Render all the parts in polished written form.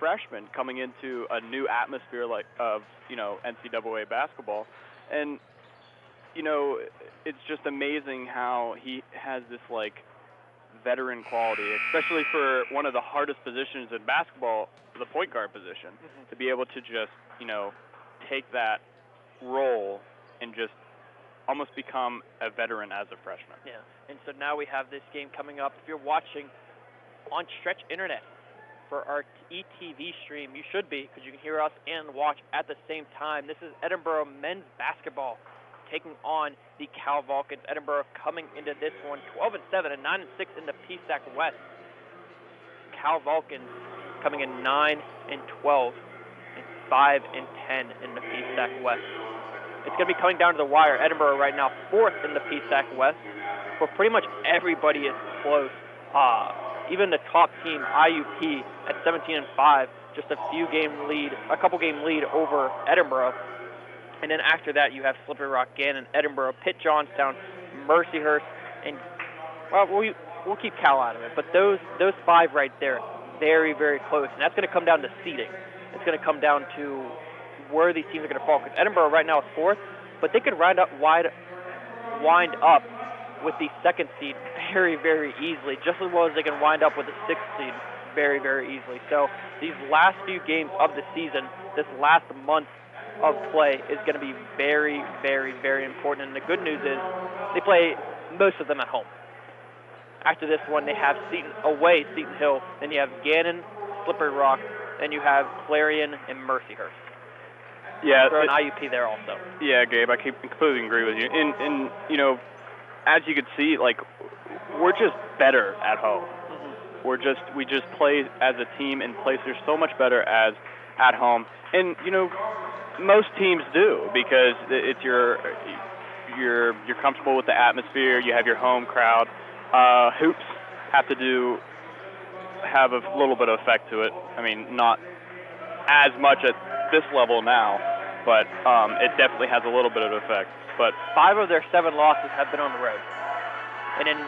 freshman coming into a new atmosphere like of, NCAA basketball. And, it's just amazing how he has this, veteran quality, especially for one of the hardest positions in basketball, the point guard position, to be able to just, take that role and just almost become a veteran as a freshman. Yeah, and so now we have this game coming up. If you're watching on Stretch Internet for our ETV stream, you should be, because you can hear us and watch at the same time. This is Edinboro men's basketball taking on the Cal Vulcans. Edinboro coming into this one 12-7 and 9-6 in the PSAC West. Cal Vulcans coming in 9-12 and 5-10 in the PSAC West. It's going to be coming down to the wire. Edinboro right now 4th in the PSAC West, but pretty much everybody is close. Even the top team, IUP, at 17-5, just a couple game lead over Edinboro. And then after that, you have Slippery Rock, Gannon, Edinboro, Pitt, Johnstown, Mercyhurst, and we'll keep Cal out of it. But those 5 right there, very, very close. And that's going to come down to seeding. It's going to come down to where these teams are going to fall. Because Edinboro right now is 4th, but they could wind up with the 2nd seed very, very easily, just as well as they can wind up with the 6th seed very, very easily. So these last few games of the season, this last month of play is going to be very, very, very important. And the good news is they play most of them at home. After this one, they have Seton Hill, then you have Gannon, Slippery Rock, then you have Clarion and Mercyhurst. Yeah, throw an IUP there also. Yeah, Gabe, I completely agree with you. And as you can see, we're just better at home. Mm-hmm. We just play as a team and play so much better as at home. And most teams do, because it's you're comfortable with the atmosphere. You have your home crowd. Hoops have a little bit of effect to it. I mean, not as much at this level now, but it definitely has a little bit of effect. But 5 of their 7 losses have been on the road, and then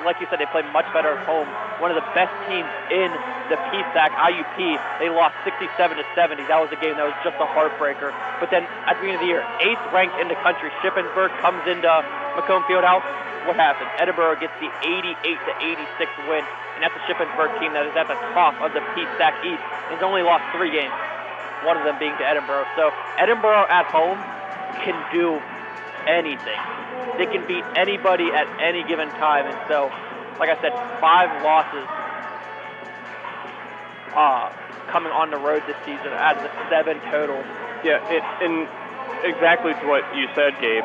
like you said, they play much better at home. One of the best teams in the PSAC, IUP, they lost 67-70. That was a game that was just a heartbreaker. But then at the beginning of the year, 8th ranked in the country, Shippensburg comes into Macomb Fieldhouse. What happened? Edinboro gets the 88-86 win, and that's a Shippensburg team that is at the top of the PSAC East. It's only lost 3 games, one of them being to Edinboro. So Edinboro at home can do anything. They can beat anybody at any given time. And so, like I said, 5 losses coming on the road this season out of the 7 total. Yeah, and exactly to what you said, Gabe.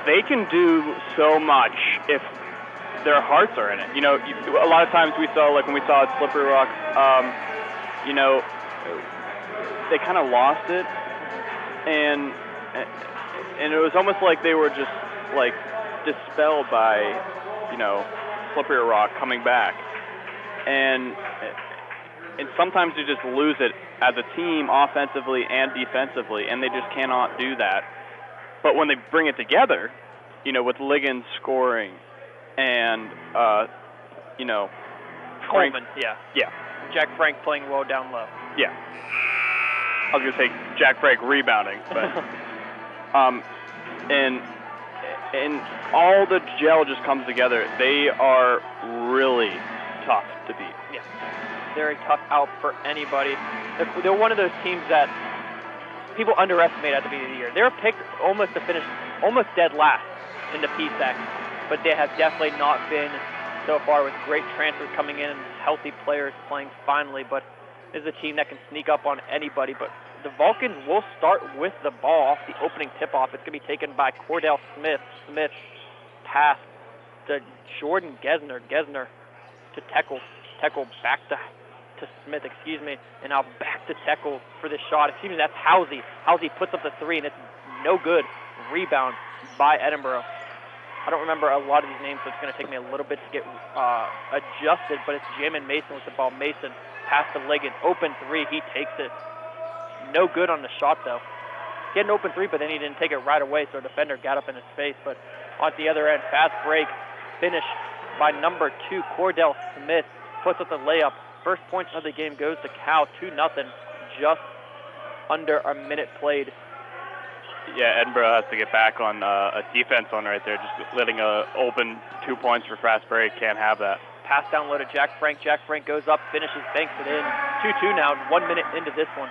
They can do so much if their hearts are in it. A lot of times we saw, when we saw at Slippery Rock, they kind of lost it, and it was almost like they were just dispelled by Slippery Rock coming back, and sometimes they just lose it as a team offensively and defensively, and they just cannot do that. But when they bring it together, with Liggins scoring and Coleman, yeah, Jack Frank playing well down low. Yeah, I was gonna say Jack Frank rebounding, but and all the gel just comes together. They are really tough to beat. Yeah, they're a tough out for anybody. They're one of those teams that people underestimate at the beginning of the year. They were picked almost to finish almost dead last in the PSAC, but they have definitely not been so far, with great transfers coming in and healthy players playing finally. But this is a team that can sneak up on anybody. But the Vulcans will start with the ball off the opening tip-off. It's going to be taken by Cordell Smith. Smith pass to Jordan Gesner. Gesner to Teckle. Teckle back to Smith, and now back to Teckle for this shot. That's Housey. Housey puts up the 3, and it's no good. Rebound by Edinboro. I don't remember a lot of these names, so it's going to take me a little bit to get adjusted, but it's Jamin Mason with the ball. Mason pass to Liggins. Open 3. He takes it. No good on the shot, though. He had an open 3, but then he didn't take it right away, so a defender got up in his face. But on the other end, fast break, finish by number 2, Cordell Smith. Puts up the layup First point of the game goes to Cal, 2-0, just under a minute played. Yeah, Edinboro has to get back on a defense one right there. Just letting a open 2 points for fast break. Can't have that. Pass down low to Jack Frank. Jack Frank goes up, finishes, banks it in. 2-2 now, 1 minute into this one.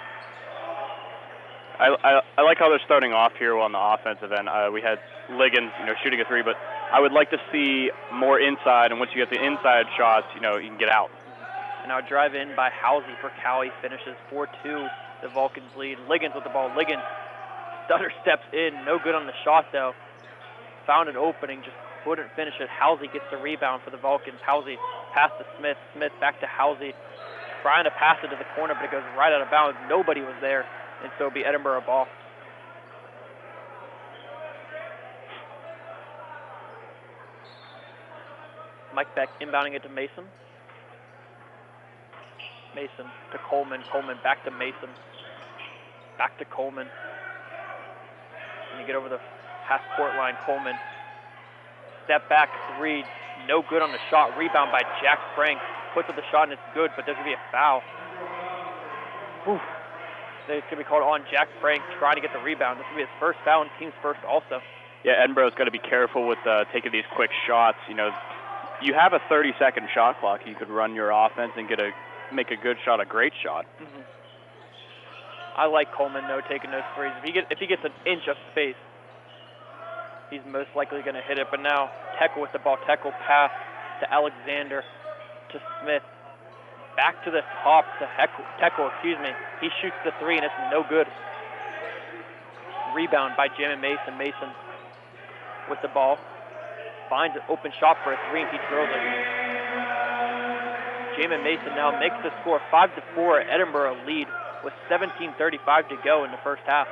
I like how they're starting off here on the offensive end. We had Liggins, shooting a 3, but I would like to see more inside, and once you get the inside shots, you can get out. And now drive in by Halsey for Cal. He finishes 4-2. The Vulcans lead. Liggins with the ball. Liggins stutter steps in. No good on the shot, though. Found an opening, just couldn't finish it. Halsey gets the rebound for the Vulcans. Halsey pass to Smith. Smith back to Halsey. Trying to pass it to the corner, but it goes right out of bounds. Nobody was there, and so it'll be Edinboro ball. Mike Beck inbounding it to Mason. Mason to Coleman. Coleman back to Mason. Back to Coleman. And you get over the half court line, Coleman. Step back 3, no good on the shot. Rebound by Jack Frank. Puts up the shot and it's good, but there's going to be a foul. Oof. It's going to be called on Jack Frank trying to get the rebound. This will be his first foul and team's first also. Yeah, Edinboro's got to be careful with taking these quick shots. You have a 30-second shot clock. You could run your offense and make a good shot, a great shot. Mm-hmm. I like Coleman, though, taking those threes. If he gets an inch of space, he's most likely going to hit it. But now, Tekel with the ball. Tekel pass to Alexander, to Smith. Back to the top to Tekel, He shoots the 3, and it's no good. Rebound by Jamin Mason. Mason with the ball. Finds an open shot for a 3, and he drills it. Jamin Mason now makes the score 5-4. Edinboro lead with 17:35 to go in the first half.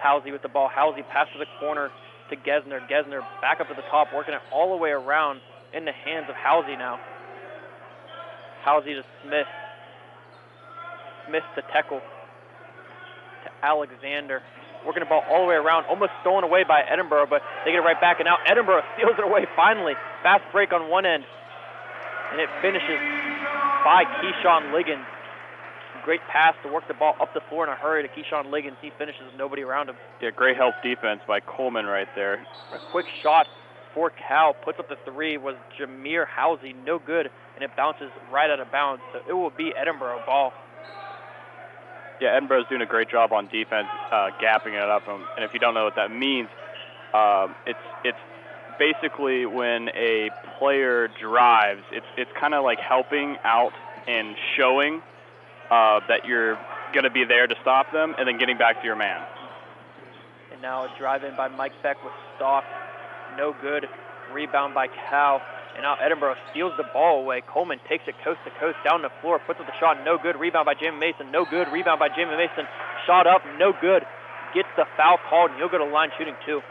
Halsey with the ball. Halsey pass to the corner to Gesner. Gesner back up to the top, working it all the way around in the hands of Halsey now. Halsey to Smith. Smith to Tekel. To Alexander. Working the ball all the way around, almost stolen away by Edinboro, but they get it right back, and now Edinboro steals it away finally. Fast break on one end, and it finishes by Keyshawn Liggins. Great pass to work the ball up the floor in a hurry to Keyshawn Liggins. He finishes with nobody around him. Yeah, great help defense by Coleman right there. A quick shot for Cal, puts up the 3, was Jameer Halsey, no good, and it bounces right out of bounds, so it will be Edinboro ball. Yeah, Edinboro's doing a great job on defense, gapping it up. And if you don't know what that means, it's basically when a player drives, it's kind of like helping out and showing that you're going to be there to stop them, and then getting back to your man. And now a drive-in by Mike Beck with Stock, no good. Rebound by Cal. And now Edinboro steals the ball away. Coleman takes it coast to coast down the floor, puts up the shot, no good. Rebound by Jamin Mason, no good. Rebound by Jamin Mason, shot up, no good. Gets the foul called, and he'll go to line shooting 2.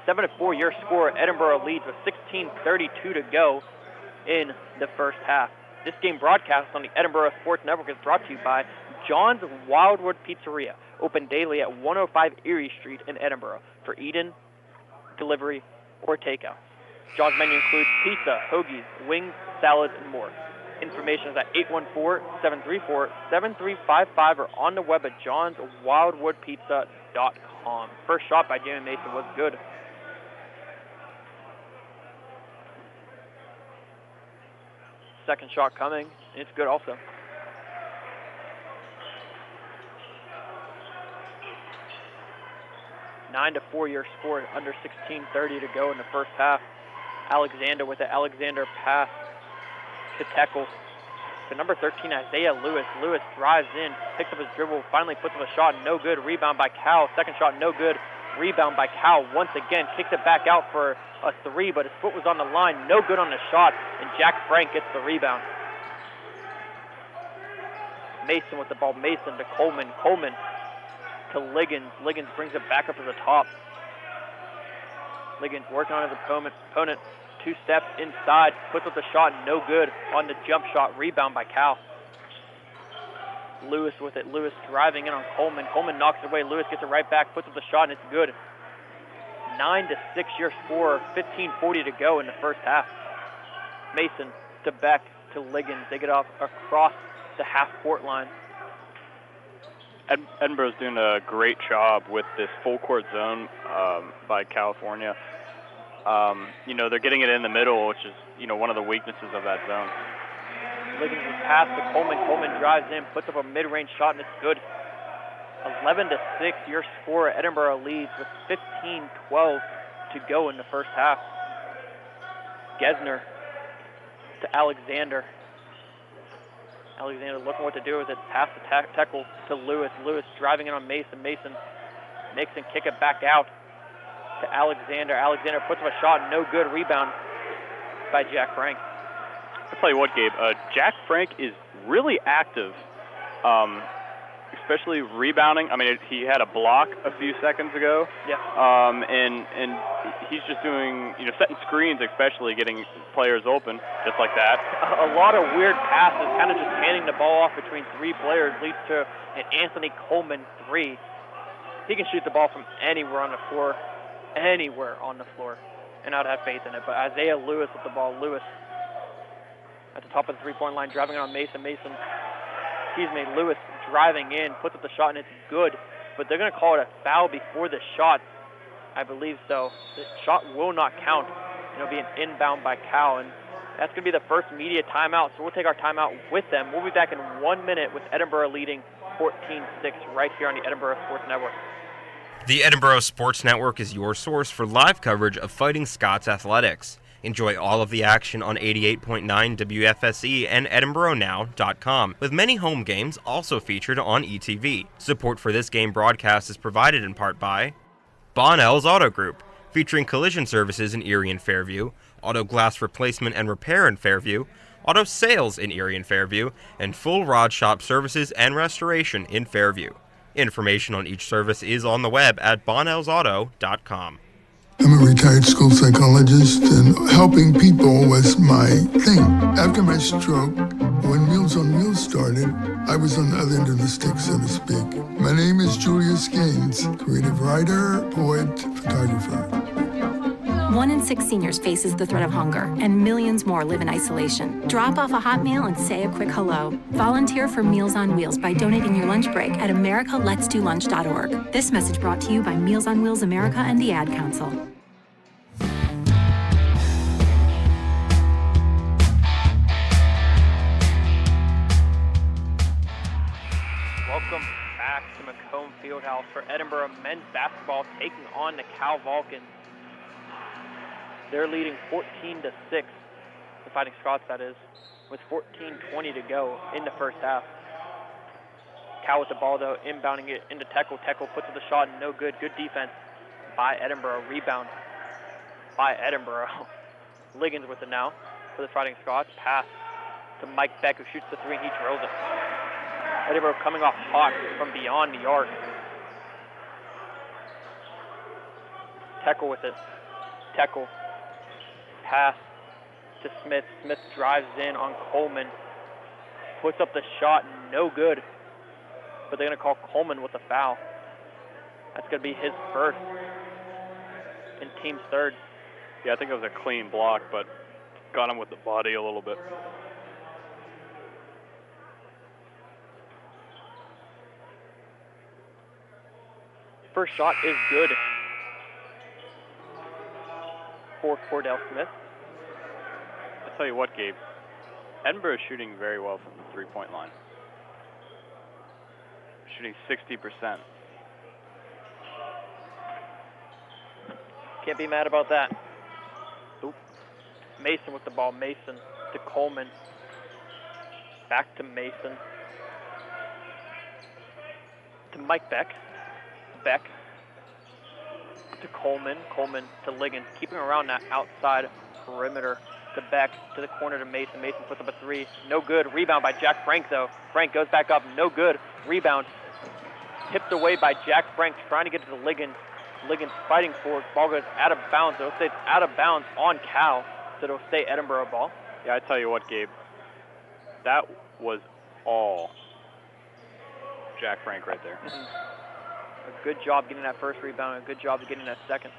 7-4 your score. Edinboro leads with 16:32 to go in the first half. This game broadcast on the Edinboro Sports Network is brought to you by John's Wildwood Pizzeria, open daily at 105 Erie Street in Edinboro for eat-in, delivery, or takeout. John's menu includes pizza, hoagies, wings, salads, and more. Information is at 814-734-7355 or on the web at johnswildwoodpizza.com. First shot by Jamin Mason was good. Second shot coming, and it's good also. Nine to 4 your score, under 16:30 to go in the first half. Alexander with the Alexander pass to Tekel. To number 13, Isaiah Lewis. Lewis drives in, picks up his dribble, finally puts up a shot, no good. Rebound by Cal. Second shot, no good. Rebound by Cal once again. Kicks it back out for a 3, but his foot was on the line. No good on the shot, and Jack Frank gets the rebound. Mason with the ball. Mason to Coleman. Coleman to Liggins. Liggins brings it back up to the top. Liggins working on his opponent. 2 steps inside, puts up the shot, no good on the jump shot. Rebound by Cal. Lewis with it. Lewis driving in on Coleman. Coleman knocks it away. Lewis gets it right back, puts up the shot, and it's good. 9-6 your score. 15:40 to go in the first half. Mason to Beck to Liggins. They get off across the half-court line. Edinboro's doing a great job with this full-court zone by California. They're getting it in the middle, which is, one of the weaknesses of that zone. Liggins is passed to Coleman. Coleman drives in, puts up a mid-range shot, and it's good. 11-6, your score. Edinboro leads with 15-12 to go in the first half. Gesner to Alexander. Alexander looking what to do with it. Pass the tackle to Lewis. Lewis driving in on Mason. Mason makes him kick it back out to Alexander. Alexander puts up a shot. No good. Rebound by Jack Frank. I'll tell you what, Gabe. Jack Frank is really active, especially rebounding. I mean, he had a block a few seconds ago. Yeah. And he's just doing, setting screens, especially getting players open, just like that. A lot of weird passes, kind of just handing the ball off between three players leads to an Anthony Coleman 3. He can shoot the ball from anywhere on the floor, and I'd have faith in it. But Isaiah Lewis with the ball. Lewis at the top of the three-point line, driving on Mason. Lewis driving in, puts up the shot, and it's good. But they're going to call it a foul before the shot. I believe so. The shot will not count, and it'll be an inbound by Cal. And that's going to be the first media timeout, so we'll take our timeout with them. We'll be back in 1 minute with Edinboro leading 14-6 right here on the Edinboro Sports Network. The Edinboro Sports Network is your source for live coverage of Fighting Scots athletics. Enjoy all of the action on 88.9 WFSE and EdinboroNow.com, with many home games also featured on ETV. Support for this game broadcast is provided in part by Bonnell's Auto Group, featuring collision services in Erie and Fairview, auto glass replacement and repair in Fairview, auto sales in Erie and Fairview, and full rod shop services and restoration in Fairview. Information on each service is on the web at bonnellsauto.com. I'm a retired school psychologist, and helping people was my thing. After my stroke, when Meals on Wheels started, I was on the other end of the stick, so to speak. My name is Julius Gaines, creative writer, poet, photographer. 1 in 6 seniors faces the threat of hunger, and millions more live in isolation. Drop off a hot meal and say a quick hello. Volunteer for Meals on Wheels by donating your lunch break at americaletsdolunch.org. This message brought to you by Meals on Wheels America and the Ad Council. Welcome back to Macomb Fieldhouse for Edinboro men's basketball taking on the Cal Vulcans. They're leading 14-6, the Fighting Scots, that is, with 14:20 to go in the first half. Cal with the ball, though, inbounding it into Tekel. Tekel puts up the shot, no good. Good defense by Edinboro. Rebound by Edinboro. Liggins with it now for the Fighting Scots. Pass to Mike Beck, who shoots the three, and he drills it. Edinboro coming off hot from beyond the arc. Tekel with it. Tekel. Pass to Smith. Smith drives in on Coleman. Puts up the shot, no good. But they're going to call Coleman with a foul. That's going to be his first and team's third. Yeah, I think it was a clean block, but got him with the body a little bit. First shot is good for Cordell Smith. I'll tell you what, Gabe. Edinboro is shooting very well from the three-point line. Shooting 60%. Can't be mad about that. Oop. Mason with the ball. Mason to Coleman. Back to Mason. To Mike Beck. Beck to Coleman. Coleman to Liggins. Keeping around that outside perimeter. To Beck, to the corner to Mason. Mason puts up a three. No good. Rebound by Jack Frank, though. Frank goes back up. No good. Rebound. Tipped away by Jack Frank, trying to get to the Liggins. Liggins fighting for it. Ball goes out of bounds. It'll stay out of bounds on Cal, so it'll stay Edinboro ball. Yeah, I tell you what, Gabe. That was all Jack Frank right there. A good job getting that first rebound. A good job of getting that second.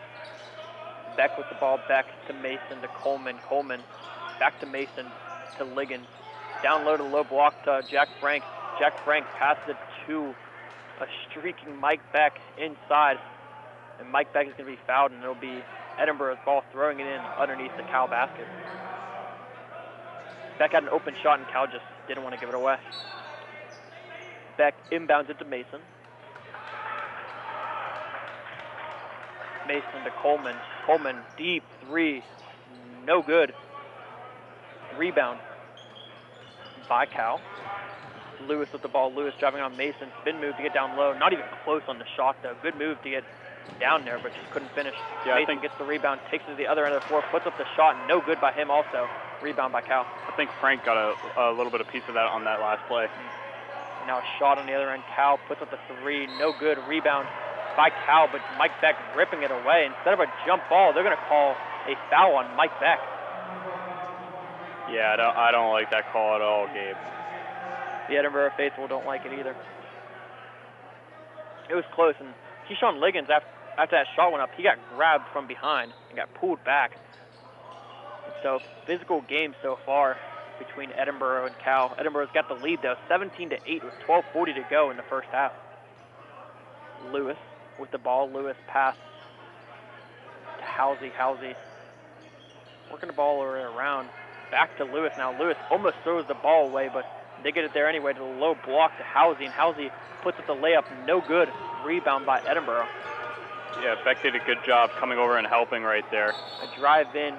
Beck with the ball. Beck to Mason to Coleman. Coleman back to Mason to Liggins. Down low to the low block to Jack Frank. Jack Frank passes it to a streaking Mike Beck inside. And Mike Beck is going to be fouled, and it'll be Edinboro's ball throwing it in underneath the Cal basket. Beck had an open shot, and Cal just didn't want to give it away. Beck inbounds it to Mason. Mason to Coleman. Coleman, deep three. No good. Rebound by Cal. Lewis with the ball. Lewis driving on Mason. Spin move to get down low. Not even close on the shot, though. Good move to get down there, but just couldn't finish. Yeah, Mason gets the rebound, takes it to the other end of the floor, puts up the shot. No good by him also. Rebound by Cal. I think Frank got a little bit of piece of that on that last play. Now a shot on the other end. Cal puts up the three. No good. Rebound by Cal, but Mike Beck ripping it away. Instead of a jump ball, they're going to call a foul on Mike Beck. Yeah, I don't like that call at all, Gabe. The Edinboro faithful don't like it either. It was close, and Keyshawn Liggins, after that shot went up, he got grabbed from behind and got pulled back. And so, physical game so far between Edinboro and Cal. Edinboro's got the lead, though, 17-8 with 12:40 to go in the first half. Lewis with the ball. Lewis pass to Halsey. Halsey working the ball around. Back to Lewis now. Lewis almost throws the ball away, but they get it there anyway to the low block to Halsey, and Halsey puts up the layup. No good. Rebound by Edinboro. Yeah, Beck did a good job coming over and helping right there. A drive in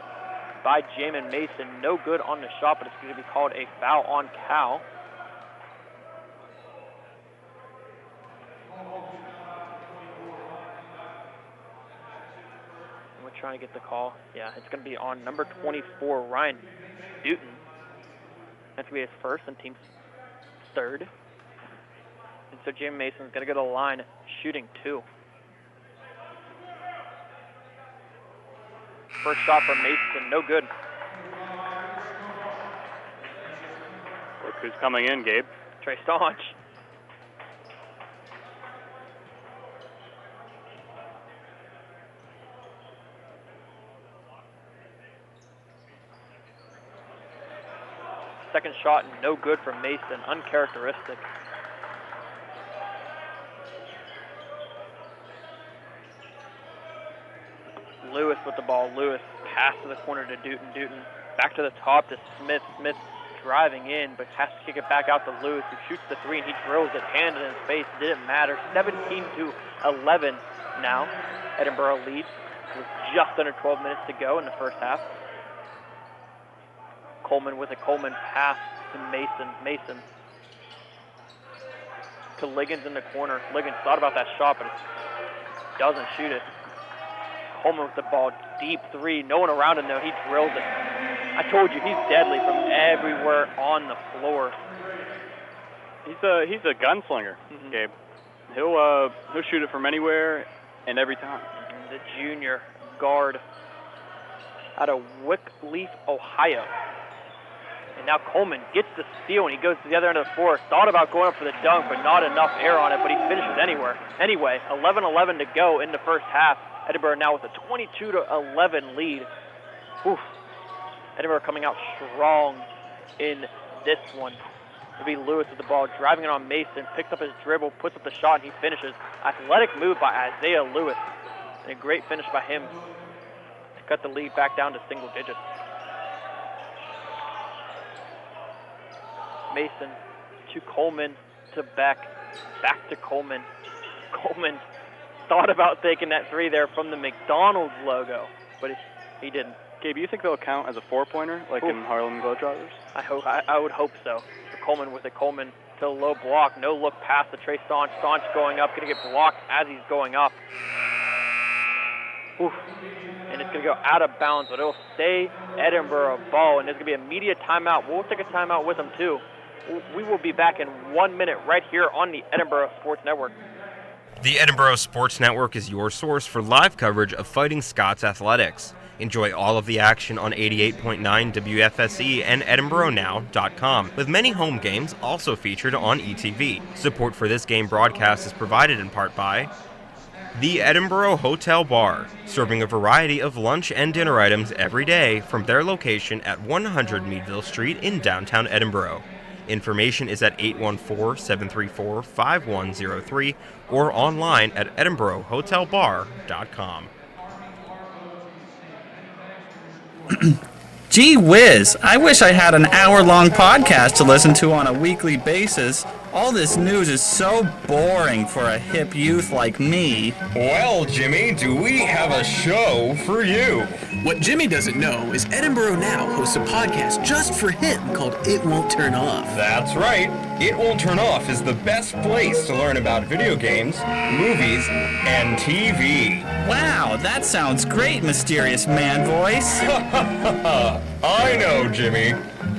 by Jamin Mason. No good on the shot, but it's going to be called a foul on Cal. And we're trying to get the call. Yeah, it's going to be on number 24, Ryan Newton. That's going to be his first and team's third. And so Jamin Mason's going to go to the line shooting two. First shot from Mason, no good. Look who's coming in, Gabe. Trey Staunch. Second shot, no good from Mason, uncharacteristic. Lewis with the ball. Lewis pass to the corner to Dutton. Dutton back to the top to Smith. Smith driving in, but has to kick it back out to Lewis, who shoots the three, and he drills it hand in his face. Didn't matter. 17-11 now. Edinboro leads with just under 12 minutes to go in the first half. Coleman with a Coleman pass to Mason. Mason to Liggins in the corner. Liggins thought about that shot, but doesn't shoot it. Coleman with the ball, deep three. No one around him, though. He drills it. I told you, he's deadly from everywhere on the floor. He's a gunslinger, Gabe. He'll shoot it from anywhere and every time. The junior guard out of Wycliffe, Ohio. And now Coleman gets the steal, and he goes to the other end of the floor. Thought about going up for the dunk, but not enough air on it, but he finishes Anyway, 11-11 to go in the first half. Edinboro now with a 22-11 lead. Oof. Edinboro coming out strong in this one. It'll be Lewis with the ball, driving it on Mason, picks up his dribble, puts up the shot, and he finishes. Athletic move by Isaiah Lewis. And a great finish by him to cut the lead back down to single digits. Mason to Coleman to Beck, back to Coleman. Coleman thought about taking that three there from the McDonald's logo, but he didn't. Gabe, you think they'll count as a four-pointer, like in Harlem Globetrotters? I would hope so. For Coleman with it, Coleman to the low block, no look pass to Trey Staunch. Staunch going up, going to get blocked as he's going up. Oof. And it's going to go out of bounds, but it'll stay Edinboro ball, and there's going to be a media timeout. We'll take a timeout with them, too. We will be back in 1 minute right here on the Edinboro Sports Network. The Edinboro Sports Network is your source for live coverage of Fighting Scots athletics. Enjoy all of the action on 88.9 WFSE and EdinboroNow.com, with many home games also featured on ETV. Support for this game broadcast is provided in part by The Edinboro Hotel Bar, serving a variety of lunch and dinner items every day from their location at 100 Meadville Street in downtown Edinboro. Information is at 814-734-5103 or online at edinborohotelbar.com. Gee whiz, I wish I had an hour-long podcast to listen to on a weekly basis. All this news is so boring for a hip youth like me. Well, Jimmy, do we have a show for you? What Jimmy doesn't know is Edinboro Now hosts a podcast just for him called It Won't Turn Off. That's right. It Won't Turn Off is the best place to learn about video games, movies, and TV. Wow, that sounds great, mysterious man voice. I know, Jimmy.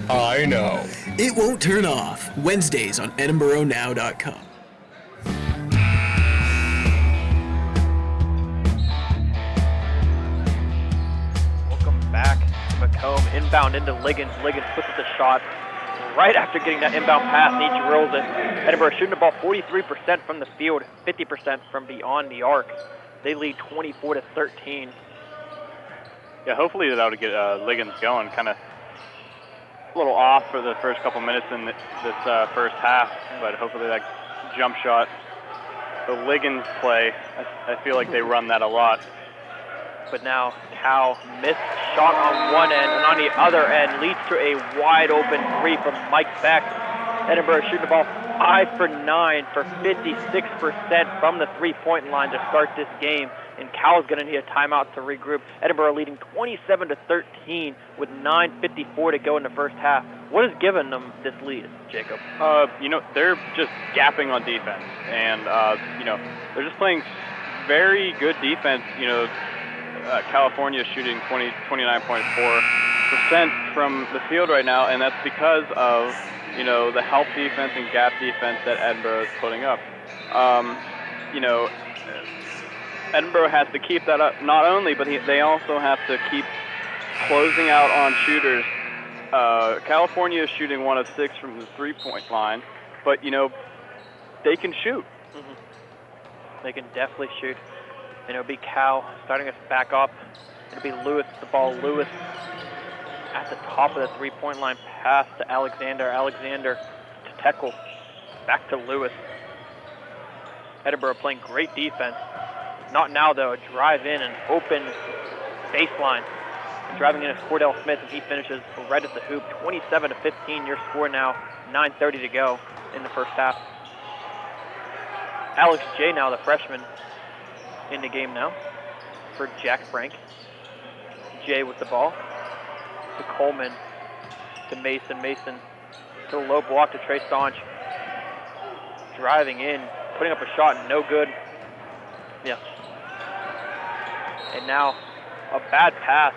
I know. It Won't Turn Off, Wednesdays on EdinboroNow.com. Welcome back. McComb inbound into Liggins. Liggins puts up the shot right after getting that inbound pass, and he drills it. Edinboro shooting the ball 43% from the field, 50% from beyond the arc. They lead 24-13. Yeah, hopefully that'll get Liggins going. Kind of a little off for the first couple minutes in this first half, but hopefully that jump shot, the Liggins play, I feel like they run that a lot. But now Cal missed shot on one end, and on the other end leads to a wide open three from Mike Beck. Edinboro shooting the ball 5 for 9 for 56% from the three-point line to start this game. And Cal's going to need a timeout to regroup. Edinboro leading 27-13 with 9:54 to go in the first half. What has given them this lead, Jacob? They're just gapping on defense, and they're just playing very good defense. California is shooting 29.4% from the field right now, and that's because of the help defense and gap defense that Edinboro is putting up. Edinboro has to keep that up, not only, but they also have to keep closing out on shooters. California is shooting 1 of 6 from the three-point line, but, they can shoot. Mm-hmm. They can definitely shoot. And it'll be Cal starting us back up. It'll be Lewis with the ball. Lewis at the top of the three-point line, pass to Alexander. Alexander to Tekel. Back to Lewis. Edinboro playing great defense. Not now, though. A drive in and open baseline. Driving in is Cordell Smith, and he finishes right at the hoop. 27-15, your score now. 9:30 to go in the first half. Alex J. now, the freshman, in the game now for Jack Frank. Jay with the ball to Coleman, to Mason. Mason to the low block to Trey Staunch. Driving in, putting up a shot, no good. Yeah. And now a bad pass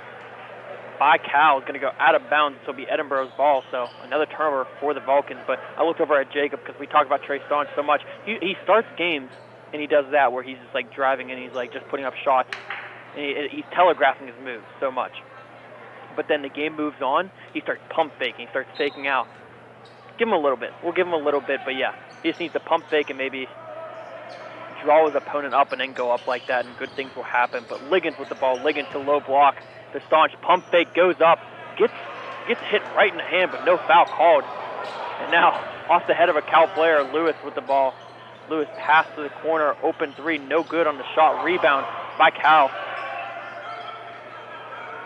by Cal is going to go out of bounds. This will be Edinboro's ball, so another turnover for the Vulcans. But I looked over at Jacob because we talk about Trey Staunch so much. He starts games and he does that where he's just like driving and he's like just putting up shots. And he's telegraphing his moves so much. But then the game moves on. He starts pump faking. He starts faking out. Give him a little bit. We'll give him a little bit, but yeah, he just needs to pump fake and maybe draw his opponent up and then go up like that, and good things will happen. But Liggins with the ball. Liggins to low block. The Staunch pump fake goes up, gets hit right in the hand, but no foul called. And now off the head of a Cal player, Lewis with the ball. Lewis pass to the corner, open three, no good on the shot. Rebound by Cal.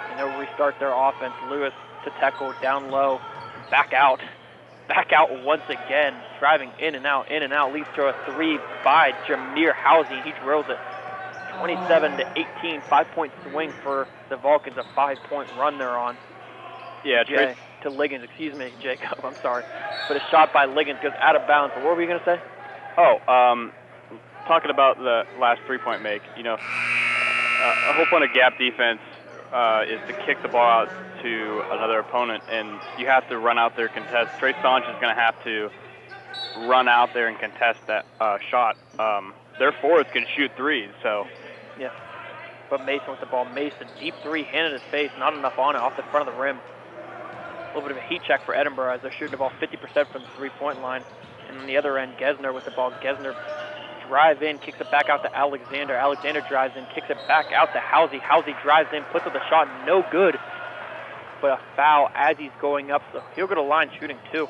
And they'll restart their offense. Lewis to Tekel, down low, back out once again. Driving in and out, leads to a three by Jameer Housing. He drills it. 27-18, 5-point swing for the Vulcans, a 5-point run they're on. Yeah, Jay to Liggins, excuse me, Jacob, I'm sorry. But a shot by Liggins goes out of bounds. What were we going to say? Talking about the last three-point make, a whole point of gap defense is to kick the ball out to another opponent, and you have to run out there and contest. Trey Staunch is going to have to run out there and contest that shot. Their forwards can shoot threes, so. Yeah, but Mason with the ball. Mason, deep three, hand in his face, not enough on it, off the front of the rim. A little bit of a heat check for Edinboro as they're shooting the ball 50% from the three-point line. And on the other end, Gesner with the ball. Gesner drive in, kicks it back out to Alexander. Alexander drives in, kicks it back out to Housey. Housey drives in, puts up the shot, no good. But a foul as he's going up, so he'll go to line shooting 2.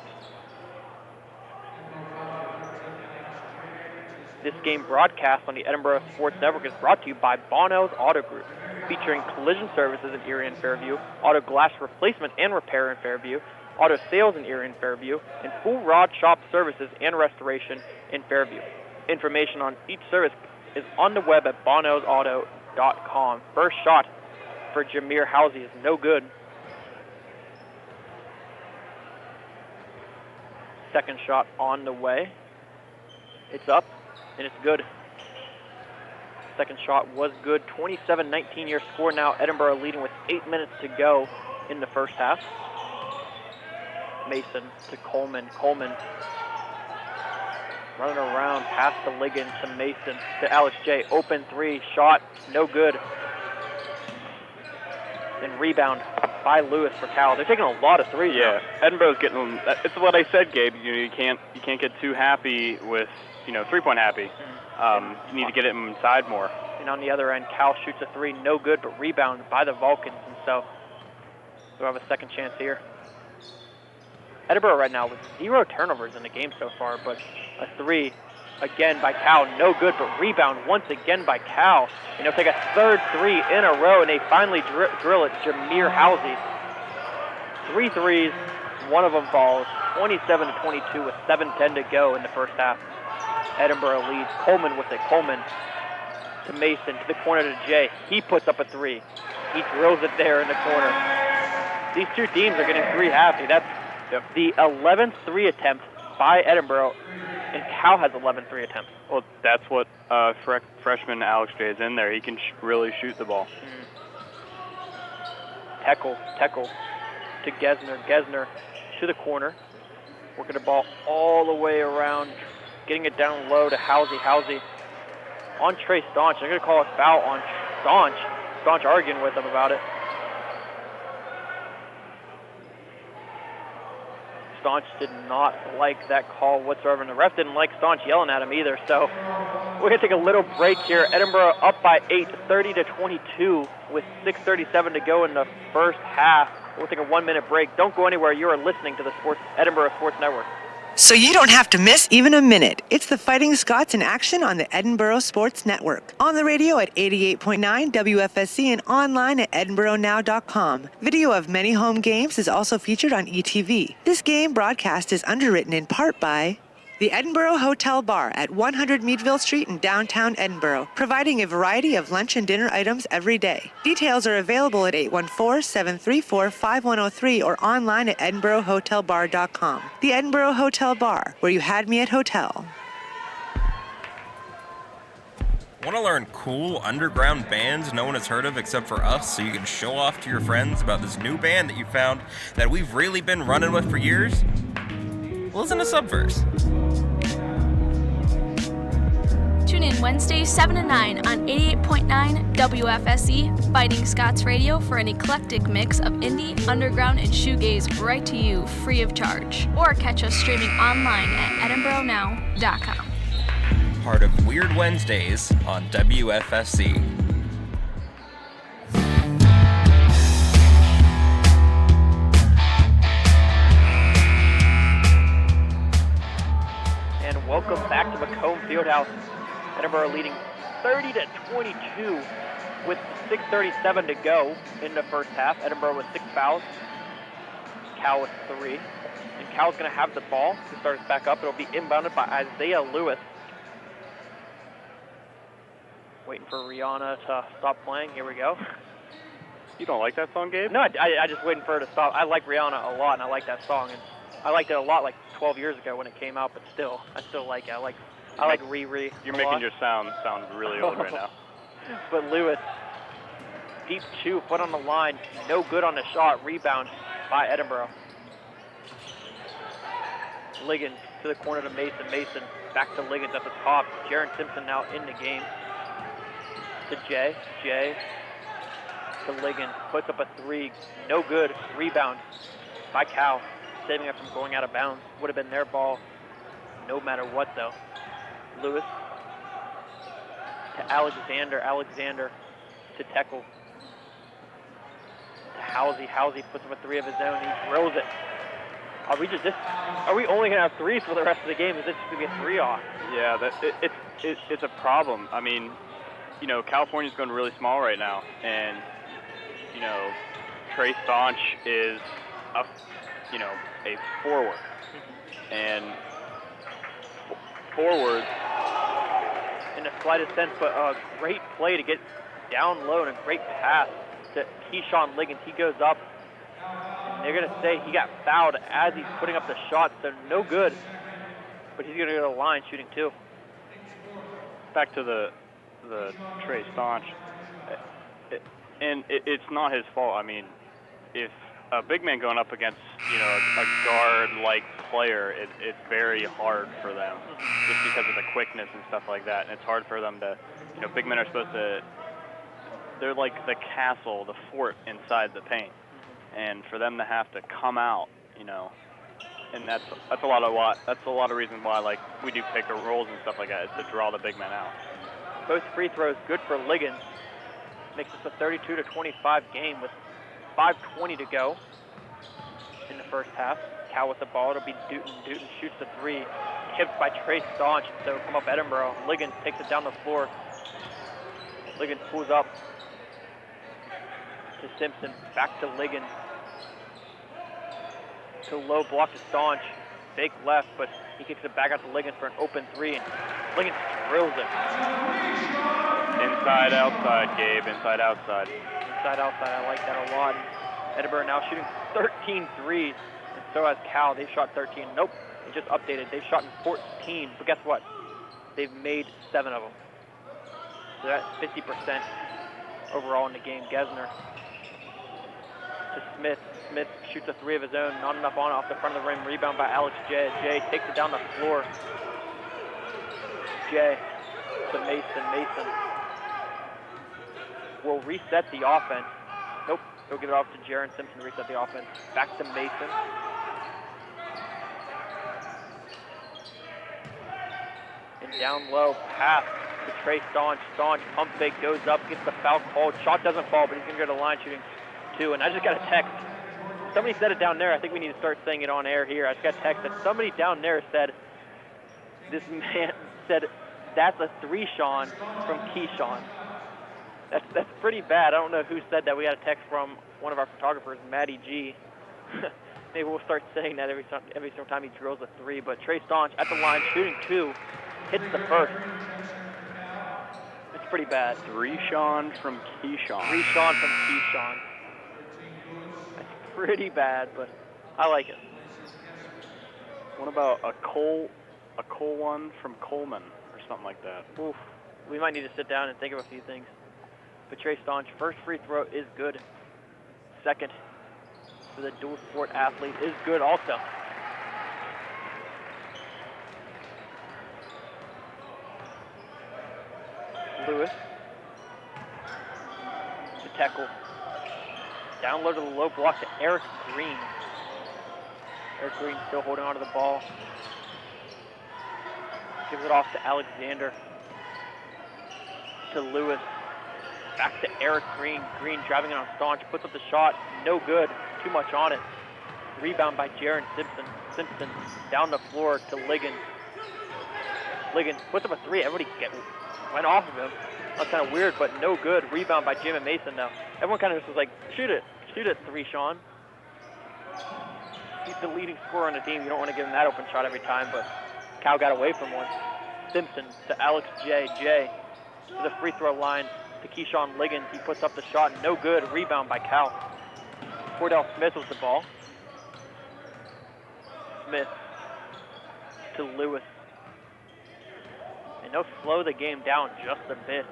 This game broadcast on the Edinboro Sports Network is brought to you by Bono's Auto Group, featuring collision services in Erie and Fairview, auto glass replacement and repair in Fairview, auto sales in Erie and Fairview, and full rod shop services and restoration in Fairview. Information on each service is on the web at bonosauto.com. First shot for Jameer Housey is no good. Second shot on the way. It's up, and it's good. Second shot was good. 27-19 your score now. Edinboro leading with 8 minutes to go in the first half. Mason to Coleman. Coleman running around past the Ligon to Mason to Alex J. Open 3, shot, no good. And rebound by Lewis for Cal. They're taking a lot of threes. Yeah, now. Edinboro's getting. It's what I said, Gabe. You can't get too happy with 3-point happy. You need to get it inside more. And on the other end, Cal shoots a 3, no good, but rebound by the Vulcans, and so we'll have a second chance here. Edinboro right now with 0 turnovers in the game so far, but a 3 again by Cal, no good, but rebound once again by Cal. And they'll take a third 3 in a row, and they finally drill it. Jameer Housey. 3 threes, one of them falls. 27-22 with 7:10 to go in the first half. Edinboro leads. Coleman with it. Coleman to Mason, to the corner to Jay. He puts up a 3. He drills it there in the corner. These two teams are getting 3 happy. That's the 11th 3 attempt by Edinboro, and Cal has 11 3 attempts. Well, that's what freshman Alex J is in there. He can really shoot the ball. Tekel to Gesner. Gesner to the corner. Working the ball all the way around, getting it down low to Housey. Housey on Trey Staunch. They're going to call a foul on Staunch. Staunch arguing with him about it. Staunch did not like that call whatsoever, and the ref didn't like Staunch yelling at him either. So we're going to take a little break here. Edinboro up by 8, 30-22, with 6:37 to go in the first half. We'll take a 1-minute break. Don't go anywhere. You are listening to the Edinboro Sports Network. So you don't have to miss even a minute. It's the Fighting Scots in action on the Edinboro Sports Network. On the radio at 88.9 WFSC and online at edinboronow.com. Video of many home games is also featured on ETV. This game broadcast is underwritten in part by the Edinboro Hotel Bar at 100 Meadville Street in downtown Edinboro, providing a variety of lunch and dinner items every day. Details are available at 814-734-5103 or online at edinborohotelbar.com. The Edinboro Hotel Bar, where you had me at hotel. Want to learn cool underground bands no one has heard of except for us, so you can show off to your friends about this new band that you found that we've really been running with for years? Listen to Subverse. Tune in Wednesdays 7 to 9 on 88.9 WFSE, Fighting Scots Radio, for an eclectic mix of indie, underground, and shoegaze right to you free of charge. Or catch us streaming online at edinboronow.com. Part of Weird Wednesdays on WFSC. Welcome back to Macomb Fieldhouse. Edinboro leading 30-22 with 6:37 to go in the first half. Edinboro with 6 fouls. Cal with 3. And Cal's going to have the ball to start us back up. It'll be inbounded by Isaiah Lewis. Waiting for Rihanna to stop playing. Here we go. You don't like that song, Gabe? No, I just waiting for her to stop. I like Rihanna a lot, and I like that song. And I liked it a lot, like 12 years ago when it came out, but still, I still like it. I like Riri. You're making your sound really old right now. But Lewis, deep 2, foot on the line, no good on the shot. Rebound by Edinboro. Ligon to the corner to Mason. Mason back to Liggins at the top. Jaron Simpson now in the game. To Jay. Jay to Ligon. Puts up a 3. No good. Rebound by Cal. Saving it from going out of bounds. Would have been their ball no matter what, though. Lewis to Alexander. Alexander to Tekel. To Halsey. Halsey puts up a 3 of his own. He drills it. Are we only going to have 3s for the rest of the game? Is this just going to be a 3-off? Yeah, it's a problem. I mean, you know, California's going really small right now, and you know, Trey Staunch is a forward, and forwards in the slightest sense, but a great play to get down low and a great pass to Keyshawn Liggins. He goes up, and they're going to say he got fouled as he's putting up the shot, so no good, but he's going to go to the line shooting 2. Back to the Trey Staunch, and it's not his fault. I mean, if a big man going up against, you know, a guard-like player, it's very hard for them just because of the quickness and stuff like that. And it's hard for them to, you know, big men are supposed to, they're like the castle, the fort inside the paint. And for them to have to come out, you know, and that's a lot of reasons why, like, we do pick and rolls and stuff like that, is to draw the big men out. Both free throws good for Liggins. Makes this a 32-25 game with 5:20 to go in the first half. Cal with the ball. It'll be Dutton. Dutton shoots the 3. Tipped by Trey Staunch. So come up Edinboro. Liggins takes it down the floor. Liggins pulls up to Simpson. Back to Liggins. To low block to Staunch. Fake left, but he kicks it back out to Liggins for an open 3. And Liggins drills it. Inside, outside, Gabe. Inside, outside. Inside, outside. I like that a lot. Edinboro now shooting 13 threes, and so has Cal. They shot 13. Nope, they just updated. They've shot 14, but guess what? They've made 7 of them. So that's 50% overall in the game. Gesner to Smith. Smith shoots a 3 of his own. Not enough on off the front of the rim. Rebound by Alex J. J takes it down the floor. J to Mason. Mason will reset the offense. Nope, he'll give it off to Jaron Simpson to reset the offense. Back to Mason. And down low, pass to Trey Staunch. Staunch, pump fake, goes up, gets the foul called. Shot doesn't fall, but he's going to go to the line shooting 2. And I just got a text. Somebody said it down there. I think we need to start saying it on air here. I just got a text that somebody down there said, this man said, that's a 3-Sean from Keyshawn. That's pretty bad. I don't know who said that. We got a text from one of our photographers, Matty G. Maybe we'll start saying that every single time he drills a 3. But Trey Staunch at the line, shooting 2, hits the first. It's pretty bad. 3-Sean from Keyshawn. 3-Sean from Keyshawn. That's pretty bad, but I like it. What about a Cole one from Coleman or something like that? Oof. We might need to sit down and think of a few things. But Trey Staunch, first free throw is good. Second for the dual sport athlete is good also. Lewis to Tekel. Down low to the low block to Eric Green. Eric Green still holding on to the ball. Gives it off to Alexander. To Lewis. Back to Eric Green. Green driving it on Staunch. Puts up the shot. No good. Too much on it. Rebound by Jaron Simpson. Simpson down the floor to Liggins. Liggins puts up a 3. Everybody went off of him. That's kind of weird, but no good. Rebound by Jim and Mason now. Everyone kind of just was like, shoot it. Shoot it, 3-Sean. He's the leading scorer on the team. You don't want to give him that open shot every time, but Cal got away from one. Simpson to Alex J. J to the free throw line. To Keyshawn Liggins, he puts up the shot, no good. Rebound by Cal. Cordell Smith with the ball. Smith to Lewis. And they'll slow the game down just a bit.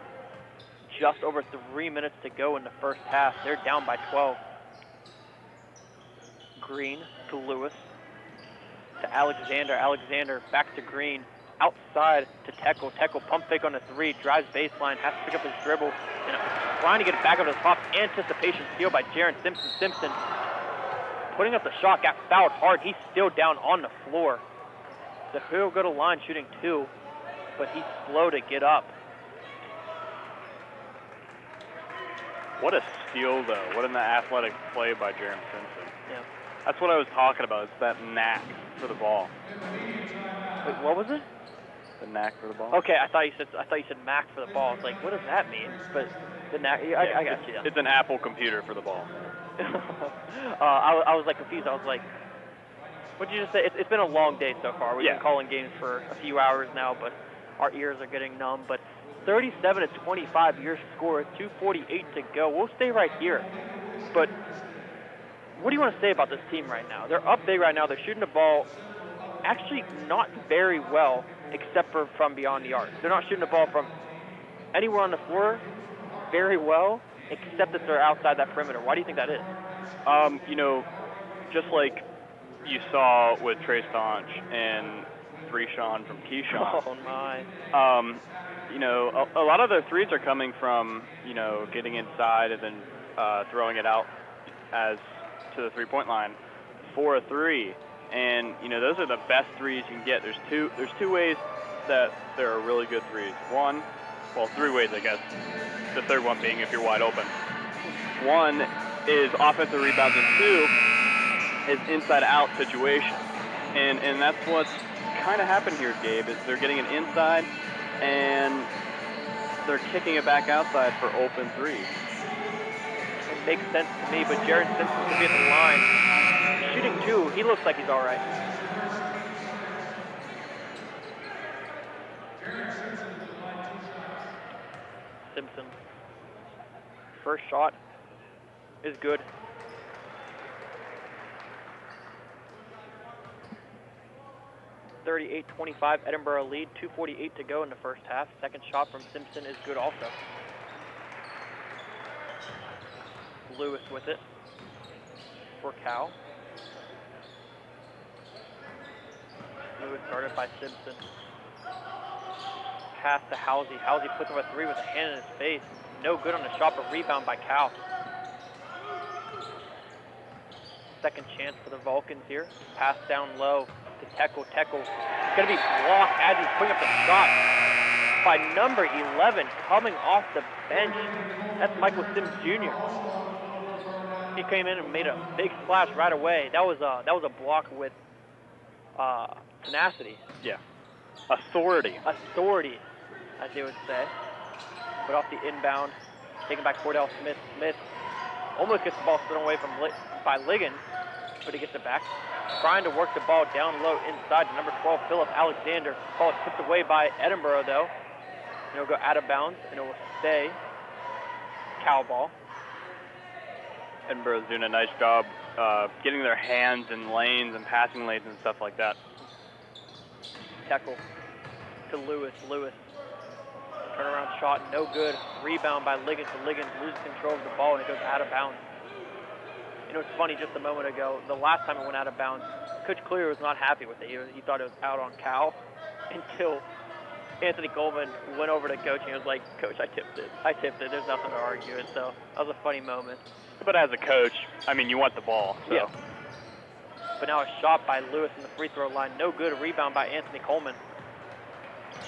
Just over 3 minutes to go in the first half. They're down by 12. Green to Lewis. To Alexander. Alexander back to Green. Outside to Tekel. Tekel pump fake on the 3, drives baseline, has to pick up his dribble, and trying to get it back up to the top. Anticipation steal by Jaron Simpson. Simpson putting up the shot, got fouled hard. He's still down on the floor. So he'll go to line shooting 2, but he's slow to get up. What a steal, though. What an athletic play by Jaron Simpson. Yeah. That's what I was talking about. It's that knack for the ball. Wait, what was it? The knack for the ball. Okay, I thought you said Mac for the ball. It's like, what does that mean? But the knack. I got you. Yeah. It's an Apple computer for the ball. I was like confused. I was like, what did you just say? It's been a long day so far. We've been calling games for a few hours now, but our ears are getting numb. But 37-25, your score, 2:48 to go. We'll stay right here. But what do you want to say about this team right now? They're up big right now. They're shooting the ball actually not very well, except for from beyond the arc. They're not shooting the ball from anywhere on the floor very well, except that they're outside that perimeter. Why do you think that is? Just like you saw with Trey Staunch and Threeshawn from Keyshawn. Oh, my. A lot of their threes are coming from, getting inside and then throwing it out as to the three-point line for a three. And, those are the best threes you can get. There's two ways that there are really good threes. Three ways, I guess. The third one being if you're wide open. One is offensive rebounds, and two is inside-out situation. And that's what's kind of happened here, Gabe, is they're getting it inside, and they're kicking it back outside for open threes. It makes sense to me, but Jaron Simpson's going to be at the line. Shooting two, he looks like he's all right. Simpson. First shot is good. (38-25) Edinboro lead, 2:48 to go in the first half. Second shot from Simpson is good also. Lewis with it for Cal. Lewis started by Simpson. Pass to Halsey. Halsey puts up a three with a hand in his face. No good on the shot, but rebound by Cal. Second chance for the Vulcans here. Pass down low to Tekel. Tekel is going to be blocked as he's putting up the shot by number 11 coming off the bench. That's Michael Sims Jr. He came in and made a big splash right away. That was a block with tenacity. Yeah. Authority, as they would say. But off the inbound, taken by Cordell Smith. Smith almost gets the ball stolen away by Liggins, but he gets it back. Trying to work the ball down low inside to number 12, Philip Alexander. Ball is tipped away by Edinboro, though. And it'll go out of bounds, and it will stay Cal ball. Edinboro's doing a nice job getting their hands in lanes and passing lanes and stuff like that. Tekel to Lewis. Lewis. Turnaround shot, no good. Rebound by Liggins. Liggins loses control of the ball, and it goes out of bounds. It's funny, just a moment ago, the last time it went out of bounds, Coach Clear was not happy with it. He thought it was out on Cal until Anthony Coleman went over to Coach and he was like, Coach, I tipped it. There's nothing to argue. And so that was a funny moment. But as a coach, you want the ball. So. Yeah. But now a shot by Lewis in the free throw line. No good. A rebound by Anthony Coleman.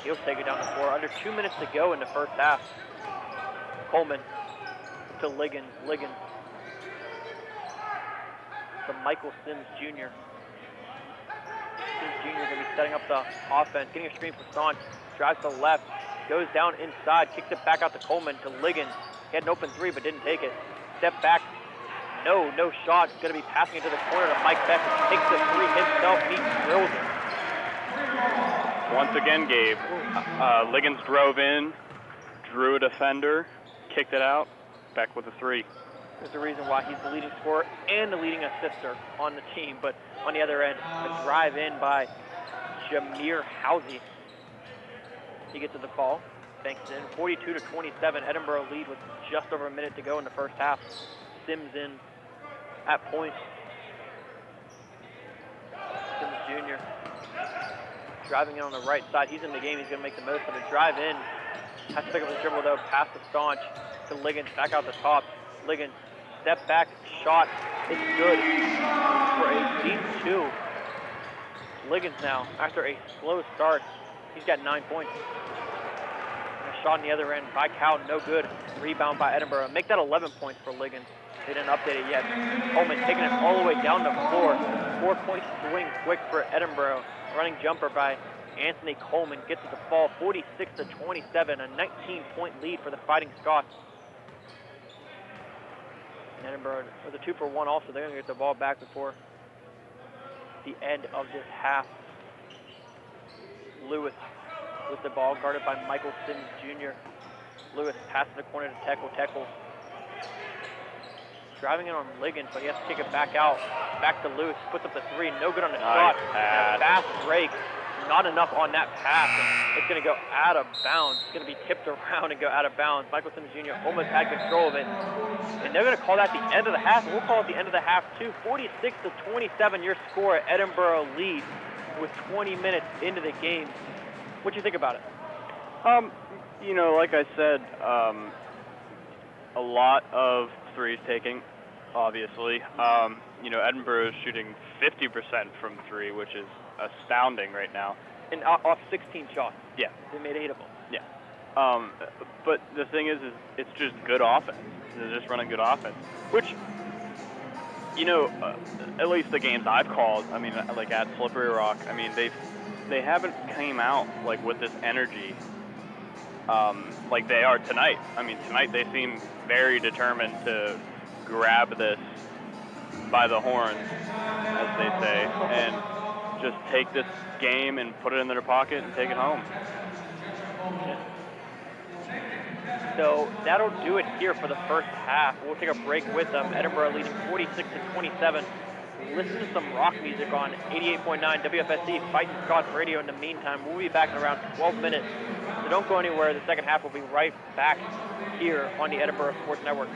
He'll take it down the floor. Under 2 minutes to go in the first half. Coleman to Liggins. Liggins to Michael Sims Jr. Sims Jr. going to be setting up the offense. Getting a screen for Staunch. Drives to the left. Goes down inside. Kicks it back out to Coleman to Liggins. He had an open three but didn't take it. Step back. No shot. Going to be passing it to the corner to Mike Beck. Takes the three himself. He drills it. Once again, Gabe, Liggins drove in, drew a defender, kicked it out, Beck with a three. There's a reason why he's the leading scorer and the leading assister on the team. But on the other end, a drive in by Jameer Halsey. He gets to the ball, banks in. 42-27, Edinboro lead with just over a minute to go in the first half. Sims in at point. Sims Jr. driving in on the right side. He's in the game. He's going to make the most of it. Drive in. Has to pick up his dribble, though. Pass to Staunch. To Liggins. Back out the top. Liggins. Step back. Shot. It's good for a deep two. Liggins now, after a slow start, he's got 9 points. A shot on the other end by Cal, no good. Rebound by Edinboro. Make that 11 points for Ligon. They didn't update it yet. Coleman taking it all the way down the floor. 4-point swing quick for Edinboro. Running jumper by Anthony Coleman gets it to fall 46-27, a 19-point lead for the Fighting Scots. And Edinboro with a 2-for-1 also. They're going to get the ball back before the end of this half. Lewis with the ball, guarded by Michael Sims Jr. Lewis passes the corner to Teckle. Driving in on Ligon, but he has to kick it back out. Back to Lewis, puts up the 3, no good on the shot. And a fast break, not enough on that pass. And it's going to go out of bounds. It's going to be tipped around and go out of bounds. Michael Sims Jr. almost had control of it. And they're going to call that the end of the half. We'll call it the end of the half too. 46-27, your score. Edinboro lead with 20 minutes into the game. What do you think about it? You know, like I said, a lot of threes taking, obviously. You know, Edinboro is shooting 50% from 3, which is astounding right now. And off 16 shots. Yeah. They made 8 of them. Yeah. But the thing is it's just good offense. They're just running good offense, which, you know, at least the games I've called, I mean, like at Slippery Rock, I mean, they haven't came out like with this energy like they are tonight. I mean, tonight they seem very determined to grab this by the horns, as they say, and just take this game and put it in their pocket and take it home. So that'll do it here for the first half. We'll take a break with them. Edinboro leading 46-27. Listen to some rock music on 88.9 WFSC Fighting Scots Radio in the meantime. We'll be back in around 12 minutes. So don't go anywhere. The second half will be right back here on the Edinboro Sports Network.